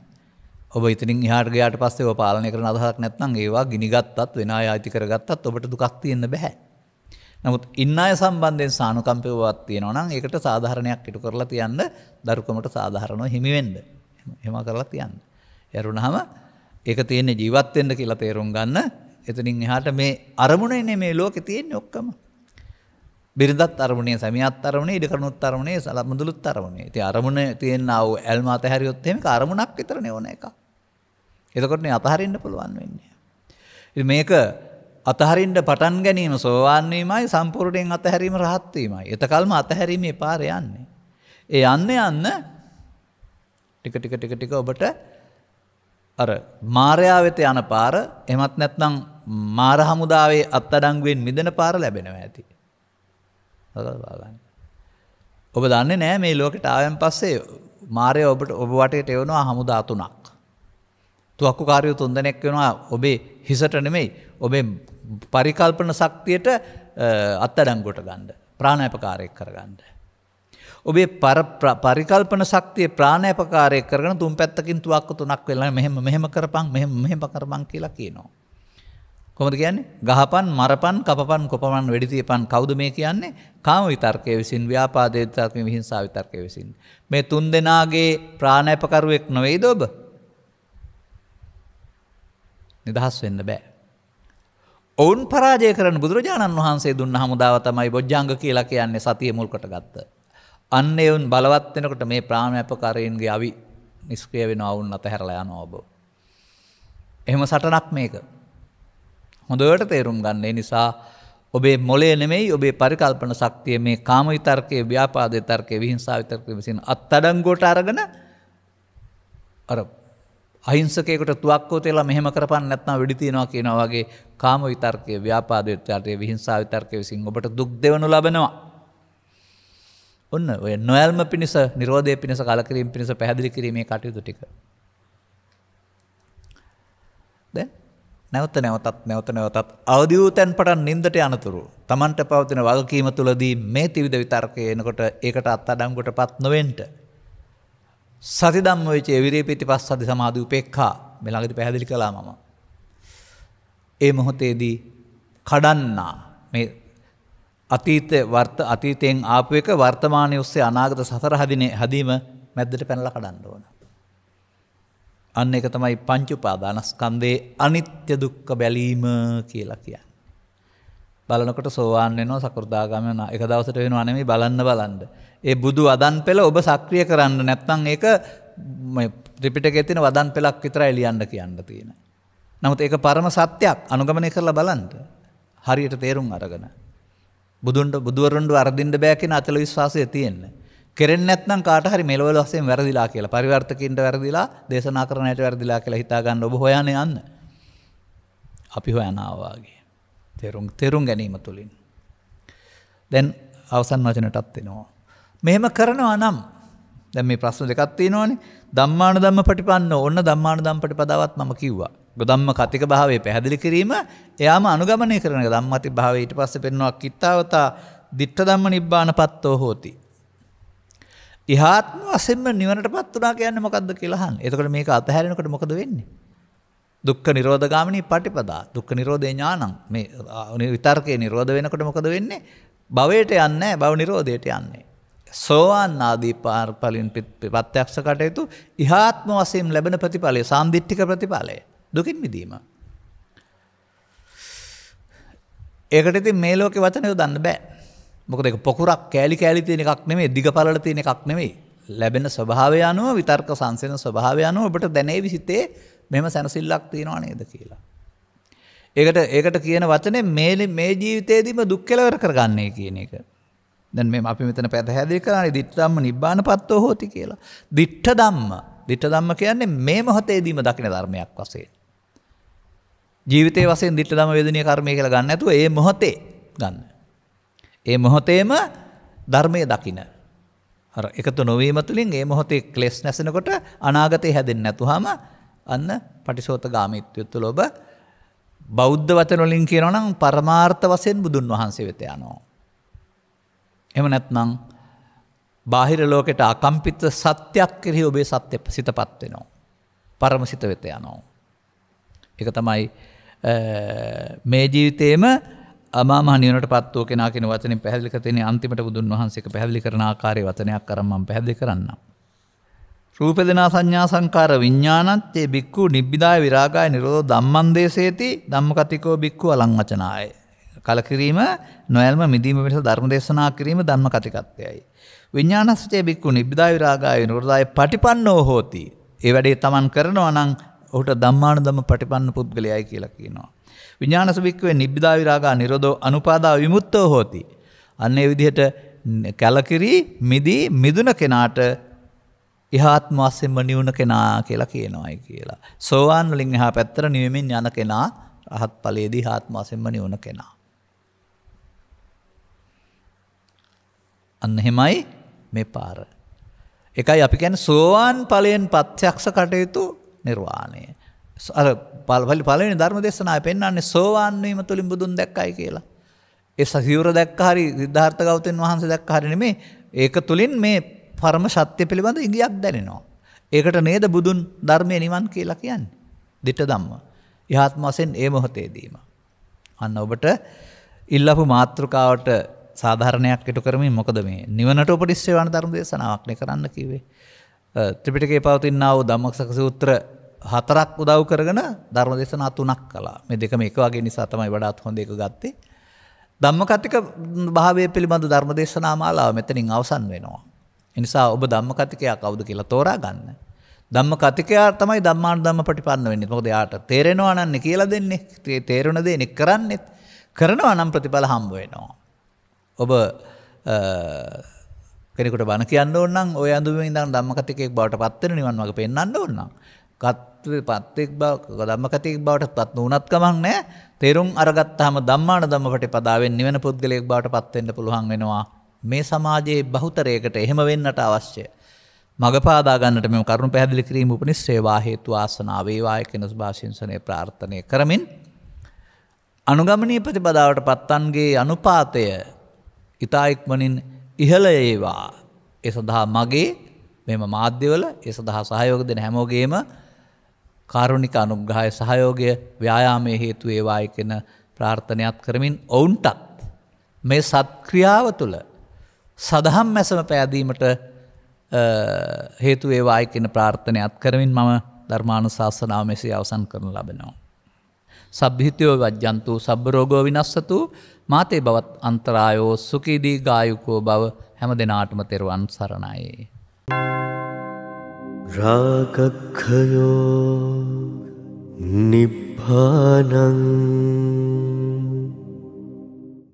ඔබ ඉතින් එහාට ගියාට පස්සේ ඔබ පාලනය කරන අදහසක් නැත්නම් ඒවා ගිනිගත්තත් වෙන අය ආйти කරගත්තත් ඔබට දුකක් තියෙන්න බෑ. නමුත් ඉන්න අය සම්බන්ධයෙන් සානුකම්පාවක් තියෙනවා නම් ඒකට සාධාරණයක් ඉටු කරලා තියන්න දරුකමට සාධාරණව හිමි වෙන්න. එහෙම කරලා තියන්න. යරුණාම ඒක තියෙන්නේ ජීවත් වෙන්න කියලා තේරුම් ගන්න. එතනින් එහාට මේ අරමුණනේ මේ ලෝකේ තියෙන්නේ ඔක්කොම. බිරිඳත් අරමුණේ, සැමියාත් අරමුණේ, ඉඩකරනුත් අරමුණේ, සලමුදුලුත් අරමුණේ. ඉතින් අරමුණ තියෙන ආව ඇල්ම අතහැරියොත් එහෙම අරමුණක් විතරනේ ඕන එකක්. එතකොට නේ අතහරින්න පුළුවන් වෙන්නේ. ඉතින් මේක අතහරින්න පටන් ගැනීම සෝවාන් වීමයි සම්පූර්ණයෙන් අතහැරීම රහත් වීමයි. එතකල්ම අතහැරීමේ පාර යන්නේ. ඒ යන්න ටික ඔබට අර මායාව වෙත යන පාර එහෙමත් නැත්නම් මාර හමුදාවේ අත්අඩංගුවෙන් මිදෙන පාර ලැබෙනවා ඇති. ඔබ දන්නේ නැහැ මේ ලෝකෙට ආවෙන් පස්සේ මාරය ඔබ වටේට එවනවා හමුදා තුනක්. තුවක්කුකාරයෝ 3 දෙනෙක් වෙනවා ඔබේ හිසට නෙමෙයි ඔබේ පරිකල්පන ශක්තියට අත්අඩංගුවට ගන්න. ප්‍රාණාපකාරයක් කරගන්න. ඔබේ පරිකල්පන ශක්තිය ප්‍රාණාපකාරයක් කරගෙන තුන් පැත්තකින් තුවක්කු තුනක් වෙලා මෙහෙම කරපන් මෙහෙම කරපන් කියලා කියනවා. කොහොමද කියන්නේ? ගහපන්, මරපන්, කපපන්, කොපමන්, වෙඩි තියපන්. කවුද මේ කියන්නේ? කාම විතර්කයේ විසින්, ව්‍යාපාදයේ විතර්කයේ විහිංසාව විතර්කයේ විසින්. මේ තුන් දෙනාගේ ප්‍රාණාපකරුවෙක් නෙවෙයිද ඔබ? නිදහස් වෙන්න බෑ. ඔවුන් පරාජය කරන බුදුරජාණන් වහන්සේ දුන්න හමුදාව තමයි බොජ්ජංග කියලා කියන්නේ සතිය මුල් කොටගත්ත. අන්නේ උන් බලවත් වෙනකොට මේ ප්‍රාණාපකාරයන්ගේ අවි නිෂ්ක්‍රිය වෙනවා වුන් අතහැරලා යනවා ඔබ. එහෙම සටනක් මේක. හොඳට තේරුම් ගන්න. ඒ නිසා ඔබේ මොලේ නෙමෙයි ඔබේ පරිකල්පන ශක්තිය මේ කාම විතර්කයේ, ව්‍යාපාද විතර්කයේ, විහිංසාව විතර්කයේ විසින් අත්අඩංගුවට අරගෙන අර අහිංසකයෙකුට තුවක්කුව තියලා මෙහෙම කරපන් නැත්නම් වෙඩි තියනවා කියනවා වගේ කාම විතර්කයේ, ව්‍යාපාද විතර්කයේ, විහිංසාව විතර්කයේ විසින් ඔබට දුක් දෙවනු ලබනවා. ඔන්න ඔය නොයල්ම පිණිස, නිරෝධය පිණිස, කලකිරීම පිණිස පැහැදිලි කිරීමේ කටයුතු ටික. දැන් නැවතත් අවදි වූ තැන් පටන් නින්දට යනතුරු Tamanට පවතින වගකීම තුලදී මේ ත්‍රිවිධ විතර්කය එනකොට ඒකට අත්අඩංගුවටපත් නොවෙන්න සති ධම්ම විචේ විරේ පිටිපස්සද්ධි සමාධි උපේක්ඛා මේ ළඟදී පැහැදිලි කළා මම. ඒ මොහොතේදී කඩන්නා මේ අතීතයෙන් ආපු එක වර්තමානයේ ඔස්සේ අනාගත සතර හදීම මැද්දට පැනලා කඩන්න ඕන. අන්න ඒක තමයි පංච උපාදානස්කන්ධේ අනිත්‍ය දුක්ඛ බැලීම කියලා කියන්නේ. බලනකොට සෝවාන් වෙනවා, සකෘදාගාමී වෙනවා. එක දවසට වෙනවා නෙමෙයි බලන්න. ඒ බුදු වදන් පෙළ ඔබ සක්‍රිය කරන්න නැත්නම් ඒක මේ ත්‍රිපිටකයේ තියෙන වදන් පෙළක් විතරයි ලියන්න කියන්න තියෙන. නමුත් ඒක පරම සත්‍යයක් අනුගමනය කරලා බලන්න. හරියට තේරුම් අරගෙන. බුදුවරුන්ව අරදින්න බෑ කියන අචල විශ්වාසය තියෙන්න. කෙරෙන්නේ නැත්නම් කාට හරි මෙලොව වශයෙන් වැරදිලා කියලා පරිවර්තකින්ට වැරදිලා දේශනා කරන අයට වැරදිලා කියලා හිතා ගන්න ඔබ හොයන්නේ යන්න. අපි හොයනවා වාගේ. තේරුම් ගැනීම තුලින්. දැන් අවසන් වචනටත් එනවා. මෙහෙම කරනවා නම් දැන් මේ ප්‍රශ්න දෙකක් තියෙනවානේ. ධම්මාන ධම්ම පටිපන්නෝ. ඔන්න ධම්මාන ධම්ම පටිපදාවත් මම කිව්වා. ධම්ම කතික භාවයේ පැහැදිලි කිරීම එයාම අනුගමනය කරන එක. ධම්මති භාවයේ ඊට පස්සේ පෙන්වනවා කිත්තාවතා ditta ධම්ම නිබ්බානපත්තෝ හෝති. ඉහාත්ම වශයෙන්ම නිවනටපත් උනා කියන්නේ මොකද්ද කියලා අහන්නේ. එතකොට මේක අතහැරෙනකොට මොකද වෙන්නේ? දුක්ඛ නිරෝධගාමිනී පටිපදා. දුක්ඛ නිරෝධේ ඥානං. මේ විතර්කේ නිරෝධ වෙනකොට මොකද වෙන්නේ? භවයට යන්නේ නැහැ, භව නිරෝධයට යන්නේ. සෝවාන් ආදී පාරපලින් ප්‍රත්‍යක්ෂ කටයුතු ඉහාත්ම වශයෙන් ලැබෙන ප්‍රතිඵලය, සාන්දිටික ප්‍රතිඵලය. දුකින් මිදීම. ඒකට ඉතින් මේ ලෝකේ වචන යොදන්න බෑ. මොකද ඒක පොකුරක් කෑලි තියෙන එකක් නෙමෙයි, දිග පළල තියෙන එකක් නෙමෙයි. ලැබෙන ස්වභාවය අනුව, විතර්ක සංසිඳන ස්වභාවය අනුව ඔබට දැනේවි සිතේ මෙහෙම සැනසෙල්ලක් තියෙනව නේද කියලා. ඒකට කියන වචනේ මේ ජීවිතේදීම දුක් කෙලවර කරගන්නේ කියන එක. දැන් මේ අපි මෙතන පැහැදිලි කරන්නේ ditta ධම්ම නිබ්බානපත්තෝ හෝති කියලා. ditta ධම්ම කියන්නේ මේ මොහොතේදීම දකින ධර්මයක් වශයෙන්. ජීවිතයේ වශයෙන් ditta ධම්ම වේදනීය කර්මය කියලා ගන්න නැතුව ඒ මොහොතේ ගන්න. ඒ මොහොතේම ධර්මයේ දකින. අර එකතු නොවීම තුළින් ඒ මොහොතේ ක්ලේශ නැසෙනකොට අනාගතේ හැදෙන්නේ නැතුවම අන්න පටිසෝතගාමීත්වය තුළ ඔබ බෞද්ධ වචන වලින් කියනවා නම් පරමාර්ථ වශයෙන් බුදුන් වහන්සේ වෙත යනවා. එහෙම නැත්නම් බාහිර ලෝකයට අකම්පිත සත්‍යයක් කෙරෙහි ඔබේ සත්‍ය සිතපත් වෙනවා. පරමසිත වෙත යනවා. ඒක තමයි මේ ජීවිතේම අමා මහ නිවනටපත් වූ කෙනා කියන වචනේ පැහැදිලි කර තියෙන අන්තිමට බුදුන් වහන්සේක පැහැදිලි කරන ආකාරයේ වචනයක් අරන් මම පැහැදිලි කරන්නම්. රූපේදනා සංඥා සංකාර විඥානත් බික්ඛු නිබ්බිදාය විරාගාය නිරෝධ ධම්මං දේසේති ධම්මකතිකෝ බික්ඛු අලං වචනාය. කලකිරීම නොයල්ම මිදීම වෙනස ධර්ම දේශනා කිරීම ධම්මකතිකත්වයයි. විඥානස්සේ බික්ඛු නිබ්බිදාය විරාගාය නිරෝධාය පටිපන්නෝ හෝති. ඒ වැඩේ තමන් කරනවා නම් ඔහුට ධම්මානුධම්ම පටිපන්න පුද්ගලයයි කියලා කියනවා. විඥානස වික්කවේ නිබ්බිදා විරාගා නිරෝධෝ අනුපාදා විමුක්තෝ හෝති. අන්න ඒ විදිහට කලකිරි මිදී මිදුන කෙනාට ඉහාත්ම වශයෙන්ම නිවුන කෙනා කියලා කියනවායි කියලා. සෝවාන් වලින් එහා පැත්තට නිවෙමින් යන කෙනා රහත් ඵලයේදී ඉහාත්ම වශයෙන්ම නිවුන කෙනා. අන්න එහෙමයි මේ පාර. එකයි අපි කියන්නේ සෝවාන් ඵලයෙන් ප්‍රත්‍යක්ෂ කටයුතු නිර්වාණය. අර පළවෙනි ධර්ම දේශනාවේ පෙන්වන්නේ සෝවාන් වීම තුලින් බුදුන් දැක්කයි කියලා. ඒ සිවුර දැක්ක හරි සිද්ධාර්ථ ගෞතම වහන්සේ දැක්ක හරි නෙමෙයි. ඒක තුලින් මේ පරම සත්‍ය පිළිබඳ ඉඟියක් දැනෙනවා. ඒකට නේද බුදුන් ධර්මයේ නිවන් කියලා කියන්නේ. ditta ධම්ම. ඉහාත්ම වශයෙන් ඒ මොහොතේදීම. අන්න ඔබට ඉල්ලපු මාත්‍රකාවට සාධාරණයක් ඉටු කරමින් මොකද මේ නිවනට උපදිස්ස වන ධර්ම දේශනාවක් නේ කරන්න කිව්වේ. ත්‍රිපිටකයේ පවතිනා වූ ධම්මසක සූත්‍ර 4ක් උදව් කරගෙන ධර්ම දේශනා 3ක් කළා. මේ දෙකම එක වගේ නිසා තමයි වඩාත් හොඳ එක ගත්තේ. ධම්මකතික භාවය පිළිබඳ ධර්ම දේශනා මාලාව මෙතනින් අවසන් වෙනවා. ඒ නිසා ඔබ ධම්මකතිකයා කවුද කියලා තෝරා ගන්න. ධම්මකතිකයා තමයි ධම්මානුධම්ම ප්‍රතිපන්න වෙන්නේ. මොකද යාට තේරෙනවා නම් කියලා දෙන්නේ. තේරුණ දේ කරන්නේ. කරනවා නම් ප්‍රතිඵල හම්බ වෙනවා. ඔබ කෙනෙකුට බණ කියන්න ඕන නම් ඔය අඳුමෙන් ඉඳන් ධම්මකතිකයෙක් බවට පත් වෙන නිවන් මාර්ග පෙන්වන්න ඕන නම් පත්ෙක් බව ධම්මකතිකයෙක් බවට පත් නුනත් කමක් නැහැ. තේරුම් අරගත්තාම ධම්මානුධම්ම ප්‍රතිපදාවෙන් නිවන පුද්ගලයෙක් බවට පත් වෙන්න පුළුවන් වෙනවා. මේ සමාජයේ බහුතරයකට එහෙම වෙන්නට අවශ්‍ය. මග පාදා ගන්නට මෙම කරුණ පැහැදිලි කිරීම උපනිශ්‍රේවා හේතු ආසනාව වේවාය කියන සුභාශිංසනය ප්‍රාර්ථනා කරමින් අනුගමනීය ප්‍රතිපදාවට පත්තන්ගේ අනුපාතය ඉතා ඉක්මනින් ඉහළ ඒවා. ඒ සඳහා මගේ මෙම මාධ්‍යවල ඒ සඳහා සහයෝග දෙන හැමෝගේම කාරුණික අනුග්‍රහය සහයෝගය ව්‍යායාමයේ හේතු වේවායි කියන ප්‍රාර්ථනාවක් කරමින් ඔවුන්ටත් මේ සත්ක්‍රියාව තුළ සදහම් මැසම පෑදීමට හේතු වේවායි කියන ප්‍රාර්ථනාවක් කරමින් මම ධර්මානුශාසනාව මෙසේ අවසන් කරන ලබනවා. සබ්බිහිතයෝ වජ්ජන්තු සබ්බ රෝගෝ විනස්සතු මාතේ බවත් අන්තරායෝ සුඛී දීඝායුකෝ බව හැම දිනාටම තෙරුවන් සරණයි. රාගක්ඛයෝ නිබ්බානං